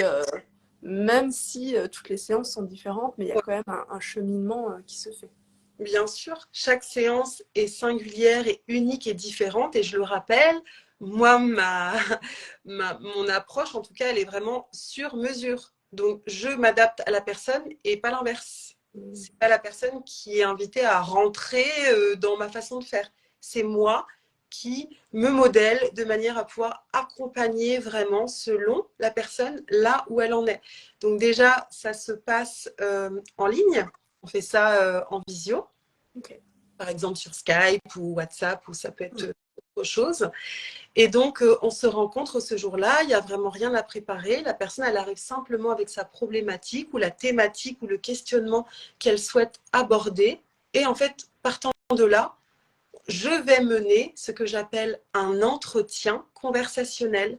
toutes les séances sont différentes, mais il y a quand même un cheminement qui se fait. Bien sûr, chaque séance est singulière et unique et différente. Et je le rappelle, moi, mon approche, en tout cas, elle est vraiment sur mesure. Donc, je m'adapte à la personne et pas l'inverse. C'est pas la personne qui est invitée à rentrer dans ma façon de faire. C'est moi qui me modèle de manière à pouvoir accompagner vraiment selon la personne là où elle en est. Donc déjà, ça se passe en ligne. On fait ça en visio, Okay. par exemple sur Skype ou WhatsApp, ou ça peut être autre chose. Et donc, on se rencontre ce jour-là, il n'y a vraiment rien à préparer. La personne, elle arrive simplement avec sa problématique ou la thématique ou le questionnement qu'elle souhaite aborder. Et en fait, partant de là, je vais mener ce que j'appelle un entretien conversationnel.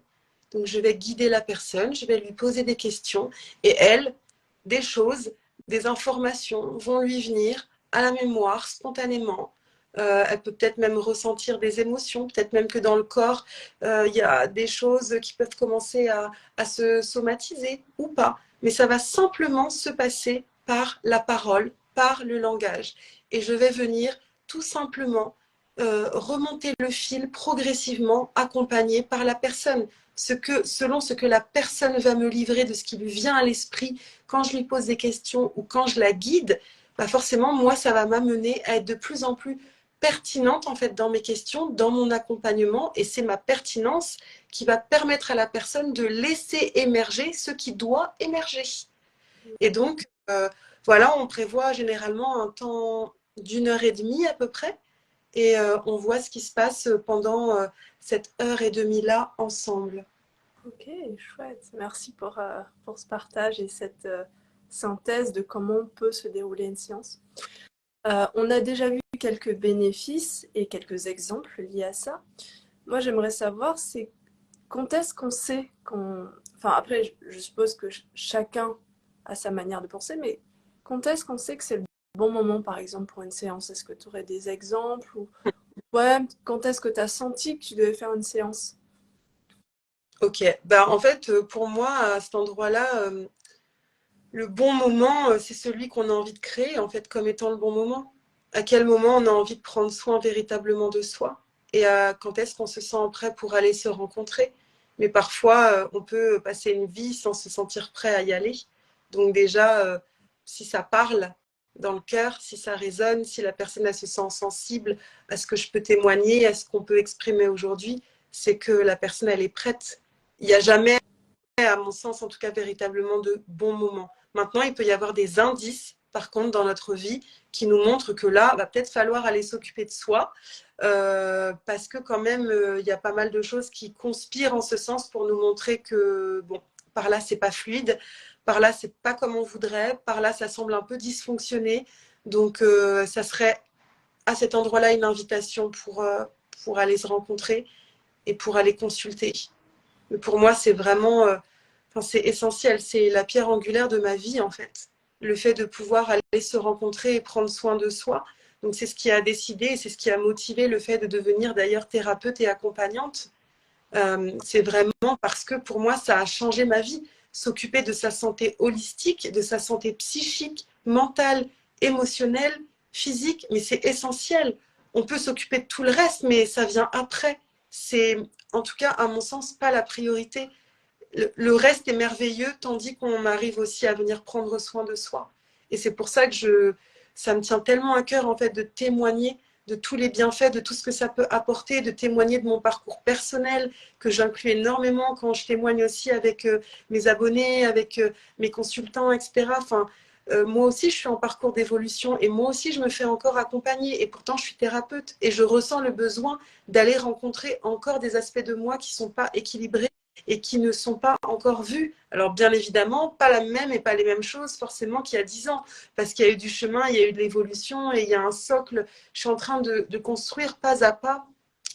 Donc, je vais guider la personne, je vais lui poser des questions et elle, des choses, des informations vont lui venir à la mémoire spontanément. Elle peut peut-être même ressentir des émotions, peut-être même que dans le corps, il y a des choses qui peuvent commencer à se somatiser ou pas. Mais ça va simplement se passer par la parole, par le langage. Et je vais venir tout simplement remonter le fil progressivement, accompagné par la personne. Selon ce que la personne va me livrer, de ce qui lui vient à l'esprit, quand je lui pose des questions ou quand je la guide, bah forcément, moi, ça va m'amener à être de plus en plus pertinente en fait dans mes questions, dans mon accompagnement, et c'est ma pertinence qui va permettre à la personne de laisser émerger ce qui doit émerger. Et donc, voilà, on prévoit généralement un temps d'1 heure et demie à peu près, et on voit ce qui se passe pendant cette heure et demie-là ensemble. Ok, chouette. Merci pour ce partage et cette synthèse de comment peut se dérouler une séance. On a déjà vu quelques bénéfices et quelques exemples liés à ça. Moi, j'aimerais savoir, c'est quand est-ce qu'on sait qu'on... Enfin, après, je suppose que chacun a sa manière de penser, mais quand est-ce qu'on sait que c'est le bon moment, par exemple, pour une séance? Est-ce que tu aurais des exemples ou ouais, quand est-ce que tu as senti que tu devais faire une séance? Ok, bah, en fait, pour moi, à cet endroit-là, le bon moment, c'est celui qu'on a envie de créer, en fait, comme étant le bon moment. À quel moment on a envie de prendre soin véritablement de soi et quand est-ce qu'on se sent prêt pour aller se rencontrer. Mais parfois, on peut passer une vie sans se sentir prêt à y aller. Donc déjà, si ça parle dans le cœur, si ça résonne, si la personne elle se sent sensible à ce que je peux témoigner, à ce qu'on peut exprimer aujourd'hui, c'est que la personne, elle est prête. Il n'y a jamais, à mon sens, en tout cas, véritablement de bons moments. Maintenant, il peut y avoir des indices, par contre, dans notre vie, qui nous montrent que là, va peut-être falloir aller s'occuper de soi, parce que quand même, il y a pas mal de choses qui conspirent en ce sens pour nous montrer que, bon, par là, c'est pas fluide, par là, c'est pas comme on voudrait, par là, ça semble un peu dysfonctionner. Donc, ça serait à cet endroit-là une invitation pour aller se rencontrer et pour aller consulter. Mais pour moi, c'est vraiment, c'est essentiel. C'est la pierre angulaire de ma vie, en fait. Le fait de pouvoir aller se rencontrer et prendre soin de soi. Donc, c'est ce qui a décidé et c'est ce qui a motivé le fait de devenir d'ailleurs thérapeute et accompagnante. C'est vraiment parce que pour moi, ça a changé ma vie. S'occuper de sa santé holistique, de sa santé psychique, mentale, émotionnelle, physique, mais c'est essentiel. On peut s'occuper de tout le reste, mais ça vient après. C'est, en tout cas, à mon sens, pas la priorité. Le reste est merveilleux, tandis qu'on arrive aussi à venir prendre soin de soi. Et c'est pour ça que ça me tient tellement à cœur, en fait, de témoigner de tous les bienfaits, de tout ce que ça peut apporter, de témoigner de mon parcours personnel, que j'inclus énormément quand je témoigne aussi avec mes abonnés, avec mes consultants, etc. Enfin, moi aussi, je suis en parcours d'évolution et moi aussi, je me fais encore accompagner. Et pourtant, je suis thérapeute et je ressens le besoin d'aller rencontrer encore des aspects de moi qui ne sont pas équilibrés et qui ne sont pas encore vus. Alors, bien évidemment, pas la même et pas les mêmes choses forcément qu'il y a 10 ans, parce qu'il y a eu du chemin, il y a eu de l'évolution et il y a un socle. Je suis en train de construire pas à pas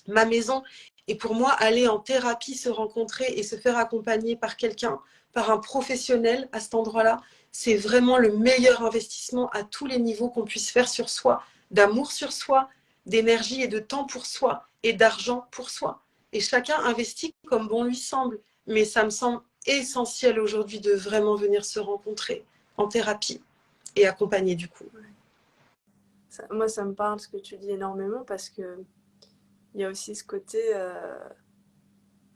ma maison. Et pour moi, aller en thérapie, se rencontrer et se faire accompagner par quelqu'un, par un professionnel à cet endroit-là, c'est vraiment le meilleur investissement à tous les niveaux qu'on puisse faire sur soi, d'amour sur soi, d'énergie et de temps pour soi et d'argent pour soi. Et chacun investit comme bon lui semble. Mais ça me semble essentiel aujourd'hui de vraiment venir se rencontrer en thérapie et accompagner du coup. Moi, ça me parle ce que tu dis énormément parce que il y a aussi ce côté,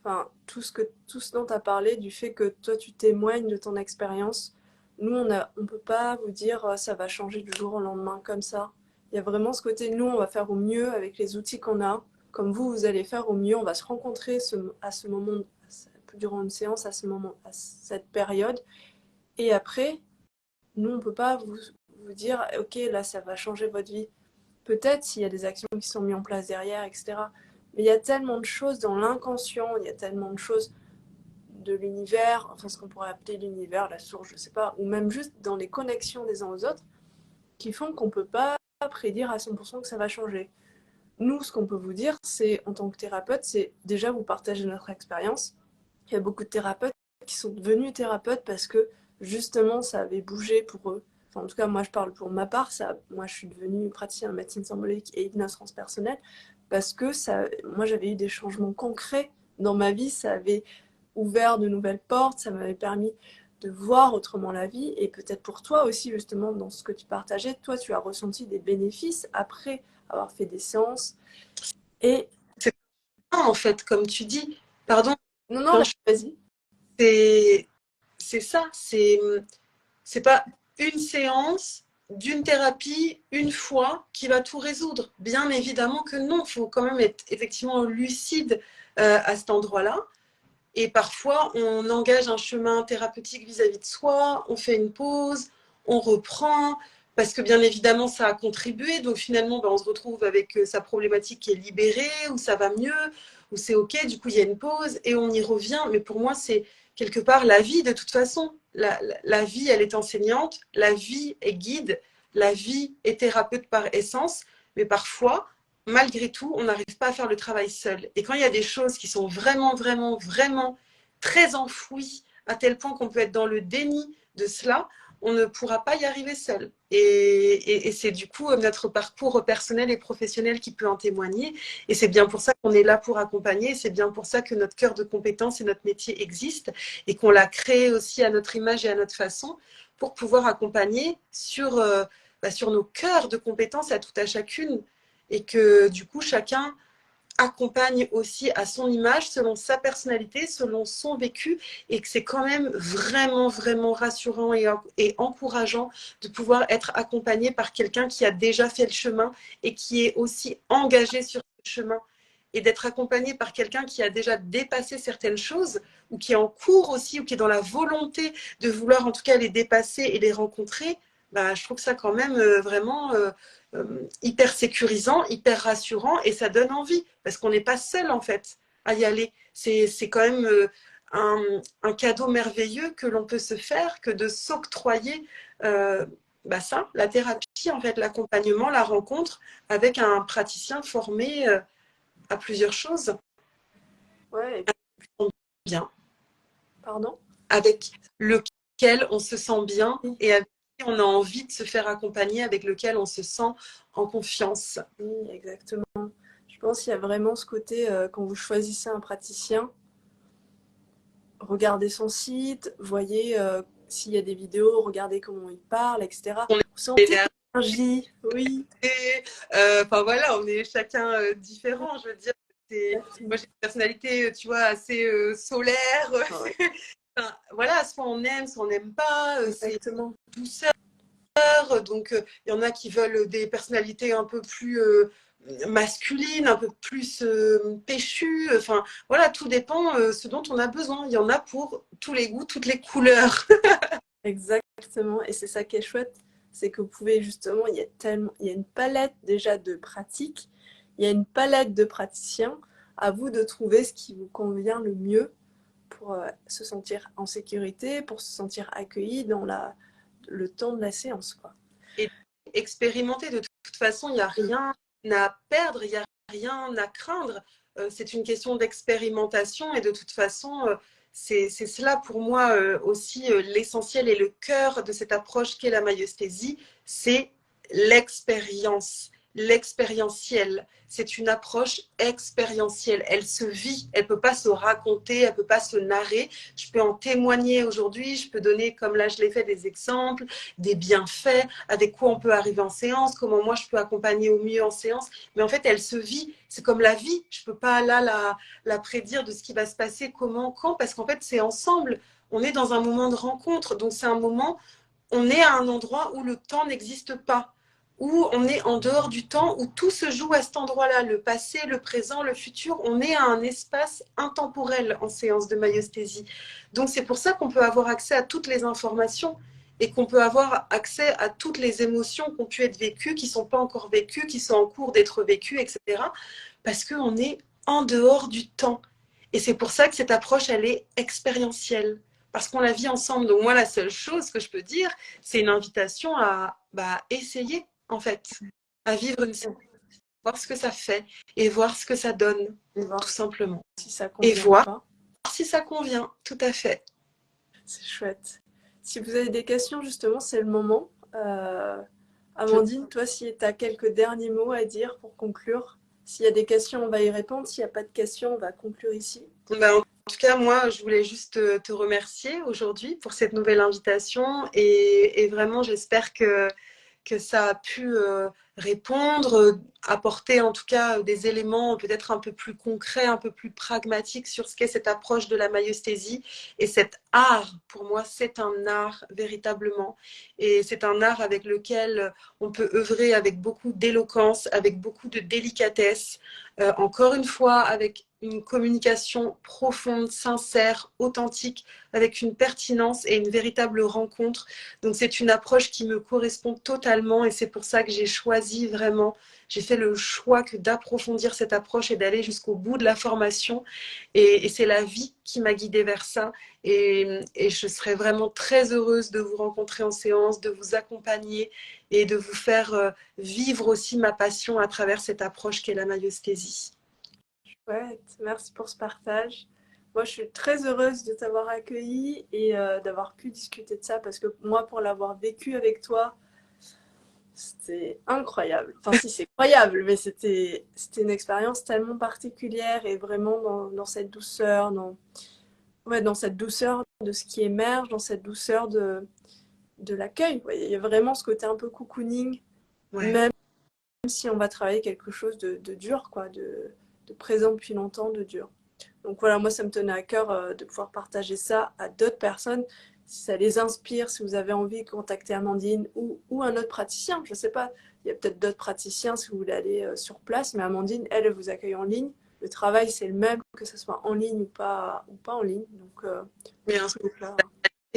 enfin, tout ce dont tu as parlé, du fait que toi, tu témoignes de ton expérience. Nous, on peut pas vous dire ça va changer du jour au lendemain comme ça. Il y a vraiment ce côté, nous, on va faire au mieux avec les outils qu'on a. Comme vous allez faire au mieux. On va se rencontrer à ce moment, durant une séance, à ce moment, à cette période. Et après, nous, on peut pas vous dire, ok, là, ça va changer votre vie. Peut-être s'il y a des actions qui sont mises en place derrière, etc. Mais il y a tellement de choses dans l'inconscient, il y a tellement de choses de l'univers, enfin ce qu'on pourrait appeler l'univers, la source, je sais pas, ou même juste dans les connexions des uns aux autres, qui font qu'on peut pas prédire à 100% que ça va changer. Nous, ce qu'on peut vous dire, c'est, en tant que thérapeute, c'est déjà vous partager notre expérience. Il y a beaucoup de thérapeutes qui sont devenus thérapeutes parce que justement ça avait bougé pour eux. Enfin, en tout cas, moi je parle pour ma part, moi je suis devenue praticienne en médecine symbolique et hypnose transpersonnelle parce que moi j'avais eu des changements concrets dans ma vie, ça avait ouvert de nouvelles portes, ça m'avait permis de voir autrement la vie et peut-être pour toi aussi justement dans ce que tu partageais, toi tu as ressenti des bénéfices après avoir fait des séances et C'est en fait, comme tu dis, pardon, non non vas-y. c'est ça, c'est pas une séance d'une thérapie une fois qui va tout résoudre. Bien évidemment que non, il faut quand même être effectivement lucide à cet endroit-là. Et parfois, on engage un chemin thérapeutique vis-à-vis de soi, on fait une pause, on reprend, parce que bien évidemment, ça a contribué. Donc finalement, on se retrouve avec sa problématique qui est libérée, ou ça va mieux, ou c'est OK, du coup, il y a une pause, et on y revient. Mais pour moi, c'est quelque part la vie de toute façon. La vie, elle est enseignante, la vie est guide, la vie est thérapeute par essence, mais parfois, malgré tout, on n'arrive pas à faire le travail seul. Et quand il y a des choses qui sont vraiment, vraiment, vraiment très enfouies, à tel point qu'on peut être dans le déni de cela, on ne pourra pas y arriver seul. Et c'est du coup notre parcours personnel et professionnel qui peut en témoigner. Et c'est bien pour ça qu'on est là pour accompagner. C'est bien pour ça que notre cœur de compétence et notre métier existent et qu'on l'a créé aussi à notre image et à notre façon pour pouvoir accompagner sur nos cœurs de compétences à tout à chacune. Et que du coup, chacun accompagne aussi à son image, selon sa personnalité, selon son vécu, et que c'est quand même vraiment, vraiment rassurant et encourageant de pouvoir être accompagné par quelqu'un qui a déjà fait le chemin et qui est aussi engagé sur ce chemin. Et d'être accompagné par quelqu'un qui a déjà dépassé certaines choses, ou qui est en cours aussi, ou qui est dans la volonté de vouloir en tout cas les dépasser et les rencontrer, bah, je trouve ça quand même vraiment hyper sécurisant, hyper rassurant, et ça donne envie, parce qu'on n'est pas seul en fait à y aller. C'est quand même un cadeau merveilleux que l'on peut se faire, que de s'octroyer ça, la thérapie, en fait, l'accompagnement, la rencontre avec un praticien formé à plusieurs choses. Ouais, Bien. pardon. Avec lequel on se sent bien et avec qui on a envie de se faire accompagner, avec lequel on se sent en confiance. Oui, exactement. Je pense qu'il y a vraiment ce côté, quand vous choisissez un praticien, regardez son site, voyez s'il y a des vidéos, regardez comment il parle, etc. On Vous sentez l'énergie, oui. Enfin voilà, on est chacun différent. Je veux dire, moi j'ai une personnalité, tu vois, assez solaire. Ouais. Enfin, voilà, soit on aime, soit on n'aime pas. C'est Exactement. douceur. Donc il y en a qui veulent des personnalités un peu plus masculines, un peu plus péchues. Enfin voilà, tout dépend ce dont on a besoin. Il y en a pour tous les goûts, toutes les couleurs. Exactement, et c'est ça qui est chouette, c'est que vous pouvez justement, il y a une palette déjà de pratiques, il y a une palette de praticiens, à vous de trouver ce qui vous convient le mieux pour se sentir en sécurité, pour se sentir accueilli dans le temps de la séance, quoi. Et expérimenter, de toute façon, il n'y a rien à perdre, il n'y a rien à craindre. C'est une question d'expérimentation et de toute façon, c'est cela pour moi aussi l'essentiel et le cœur de cette approche qu'est la myosthésie, c'est l'expérience, l'expérientiel. C'est une approche expérientielle. Elle se vit, elle ne peut pas se raconter, elle ne peut pas se narrer. Je peux en témoigner aujourd'hui, je peux donner, comme là je l'ai fait, des exemples, des bienfaits, avec quoi on peut arriver en séance, comment moi je peux accompagner au mieux en séance. Mais en fait, elle se vit. C'est comme la vie. Je ne peux pas là la prédire de ce qui va se passer, comment, quand, parce qu'en fait, c'est ensemble. On est dans un moment de rencontre. Donc, c'est un moment, on est à un endroit où le temps n'existe pas, où on est en dehors du temps, où tout se joue à cet endroit-là, le passé, le présent, le futur. On est à un espace intemporel en séance de myosthésie. Donc, c'est pour ça qu'on peut avoir accès à toutes les informations et qu'on peut avoir accès à toutes les émotions qui ont pu être vécues, qui ne sont pas encore vécues, qui sont en cours d'être vécues, etc. Parce qu'on est en dehors du temps. Et c'est pour ça que cette approche, elle est expérientielle. Parce qu'on la vit ensemble. Donc moi, la seule chose que je peux dire, c'est une invitation à essayer, en fait, à vivre une séance, voir ce que ça fait et voir ce que ça donne, Et voir tout simplement. si ça Et convient ou voir pas. si ça convient, tout à fait. C'est chouette. Si vous avez des questions, justement, c'est le moment. Amandine, toi, si tu as quelques derniers mots à dire pour conclure, s'il y a des questions, on va y répondre. S'il n'y a pas de questions, on va conclure ici. En tout cas, moi, je voulais juste te remercier aujourd'hui pour cette nouvelle invitation et vraiment, j'espère que ça a pu répondre, apporter en tout cas des éléments peut-être un peu plus concrets, un peu plus pragmatiques sur ce qu'est cette approche de la myosthésie et cet art. Pour moi, c'est un art véritablement. Et c'est un art avec lequel on peut œuvrer avec beaucoup d'éloquence, avec beaucoup de délicatesse. Encore une fois, avec une communication profonde, sincère, authentique, avec une pertinence et une véritable rencontre. Donc c'est une approche qui me correspond totalement et c'est pour ça que j'ai choisi vraiment, j'ai fait le choix que d'approfondir cette approche et d'aller jusqu'au bout de la formation. Et c'est la vie qui m'a guidée vers ça. Et je serais vraiment très heureuse de vous rencontrer en séance, de vous accompagner et de vous faire vivre aussi ma passion à travers cette approche qu'est la myosthésie. Chouette, merci pour ce partage. Moi, je suis très heureuse de t'avoir accueilli et d'avoir pu discuter de ça parce que moi, pour l'avoir vécu avec toi, c'était incroyable. Enfin, si, c'est incroyable, mais c'était une expérience tellement particulière et vraiment dans cette douceur, ouais, dans cette douceur de ce qui émerge, dans cette douceur de l'accueil. Ouais, il y a vraiment ce côté un peu cocooning, Ouais. même si on va travailler quelque chose de dur, quoi, de présent depuis longtemps, de dur. Donc voilà, moi, ça me tenait à cœur de pouvoir partager ça à d'autres personnes. Si ça les inspire, si vous avez envie de contacter Amandine ou un autre praticien, je ne sais pas, il y a peut-être d'autres praticiens si vous voulez aller sur place, mais Amandine, elle vous accueille en ligne. Le travail, c'est le même, que ce soit en ligne ou pas en ligne. Donc, Mais tous les plats.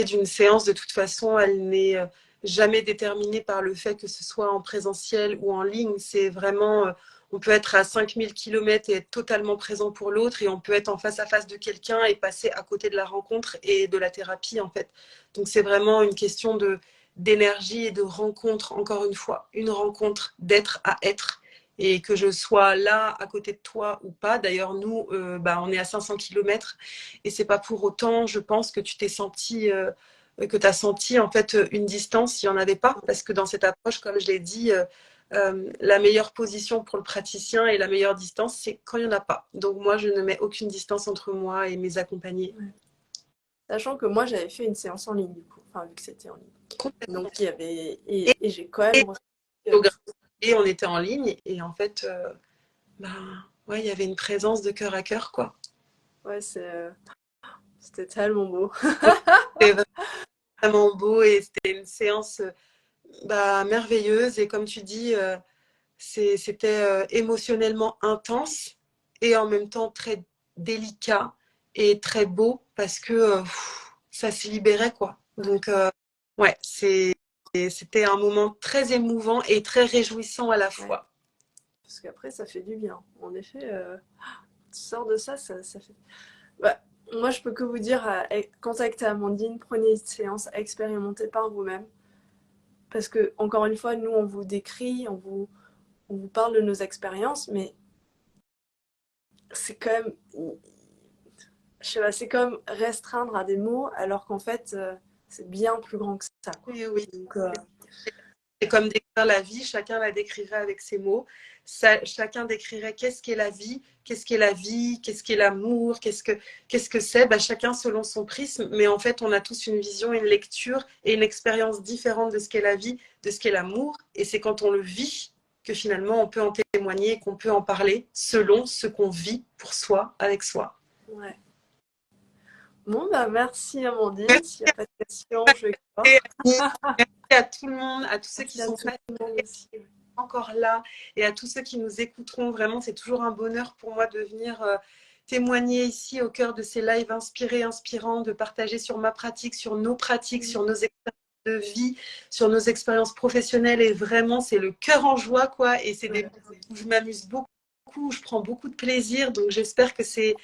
d'une séance, de toute façon, elle n'est jamais déterminée par le fait que ce soit en présentiel ou en ligne. C'est vraiment, on peut être à 5000 km et être totalement présent pour l'autre, et on peut être en face à face de quelqu'un et passer à côté de la rencontre et de la thérapie, en fait. Donc, c'est vraiment une question d'énergie et de rencontre, encore une fois, une rencontre d'être à être. Et que je sois là à côté de toi ou pas. D'ailleurs, nous, on est à 500 km et c'est pas pour autant, je pense, que tu t'es senti, que tu as senti en fait une distance, il n'y en avait pas. Parce que dans cette approche, comme je l'ai dit, la meilleure position pour le praticien et la meilleure distance, c'est quand il n'y en a pas. Donc moi, je ne mets aucune distance entre moi et mes accompagnés. Ouais. Sachant que moi, j'avais fait une séance en ligne, du coup, enfin, vu que c'était en ligne. Complètement. Donc, il y avait. Et, Et j'ai quand même ressenti. et on était en ligne et en fait, ouais, il y avait une présence de cœur à cœur, quoi. Ouais, c'était tellement beau. C'était vraiment beau et c'était une séance merveilleuse. Et comme tu dis, c'était émotionnellement intense et en même temps très délicat et très beau parce que ça se libérait, quoi. Ouais. Donc, Ouais, c'était un moment très émouvant et très réjouissant à la Ouais. fois. Parce qu'après, ça fait du bien. En effet, tu sors de ça, ça fait. Bah, moi, je peux que vous dire, contactez Amandine, prenez une séance, expérimentez par vous-même. Parce que, encore une fois, nous, on vous décrit, on vous parle de nos expériences, mais c'est quand même, je sais pas, c'est comme restreindre à des mots, alors qu'en fait, c'est bien plus grand que ça, quoi. Oui, oui. Donc, C'est comme décrire la vie, chacun la décrirait avec ses mots. Chacun décrirait qu'est-ce qu'est la vie, qu'est-ce qu'est la vie, qu'est-ce qu'est l'amour, qu'est-ce que c'est. Bah, chacun selon son prisme, mais en fait, on a tous une vision, une lecture et une expérience différente de ce qu'est la vie, de ce qu'est l'amour. Et c'est quand on le vit que finalement, on peut en témoigner, qu'on peut en parler selon ce qu'on vit pour soi, avec soi. ouais. Bon, bah, merci Amandine. S'il n'y a pas de questions, je vais Merci clore. à tout le monde, à tous ceux qui Merci à sont tout passés le monde aussi. encore là et à tous ceux qui nous écouteront. Vraiment, c'est toujours un bonheur pour moi de venir témoigner ici au cœur de ces lives inspirés, inspirants, de partager sur ma pratique, sur nos pratiques, sur nos expériences de vie, sur nos expériences professionnelles. Et vraiment, c'est le cœur en joie, quoi. Et c'est des Ouais. moments où je m'amuse beaucoup, où je prends beaucoup de plaisir. Donc, j'espère que c'est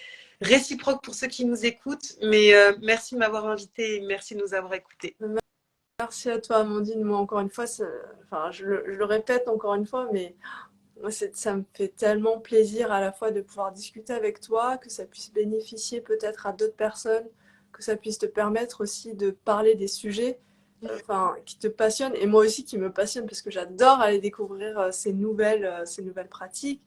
réciproque pour ceux qui nous écoutent. Mais merci de m'avoir invité et merci de nous avoir écoutés. Merci à toi, Amandine. Moi, encore une fois, enfin, je le répète encore une fois, mais moi, ça me fait tellement plaisir à la fois de pouvoir discuter avec toi, que ça puisse bénéficier peut-être à d'autres personnes, que ça puisse te permettre aussi de parler des sujets enfin, qui te passionnent, et moi aussi qui me passionne parce que j'adore aller découvrir ces nouvelles pratiques.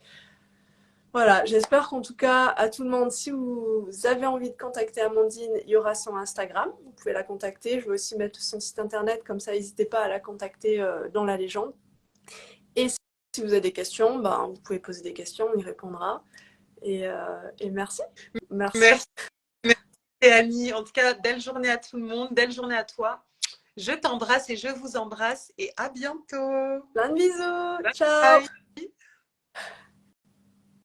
Voilà, j'espère qu'en tout cas, à tout le monde, si vous avez envie de contacter Amandine, il y aura son Instagram. Vous pouvez la contacter. Je vais aussi mettre son site internet, comme ça, n'hésitez pas à la contacter dans la légende. Et si vous avez des questions, ben, vous pouvez poser des questions, on y répondra. Et merci. Merci. Merci. Merci Annie. En tout cas, belle journée à tout le monde, belle journée à toi. Je t'embrasse et je vous embrasse et à bientôt. Plein de bisous. Bye Ciao. bye.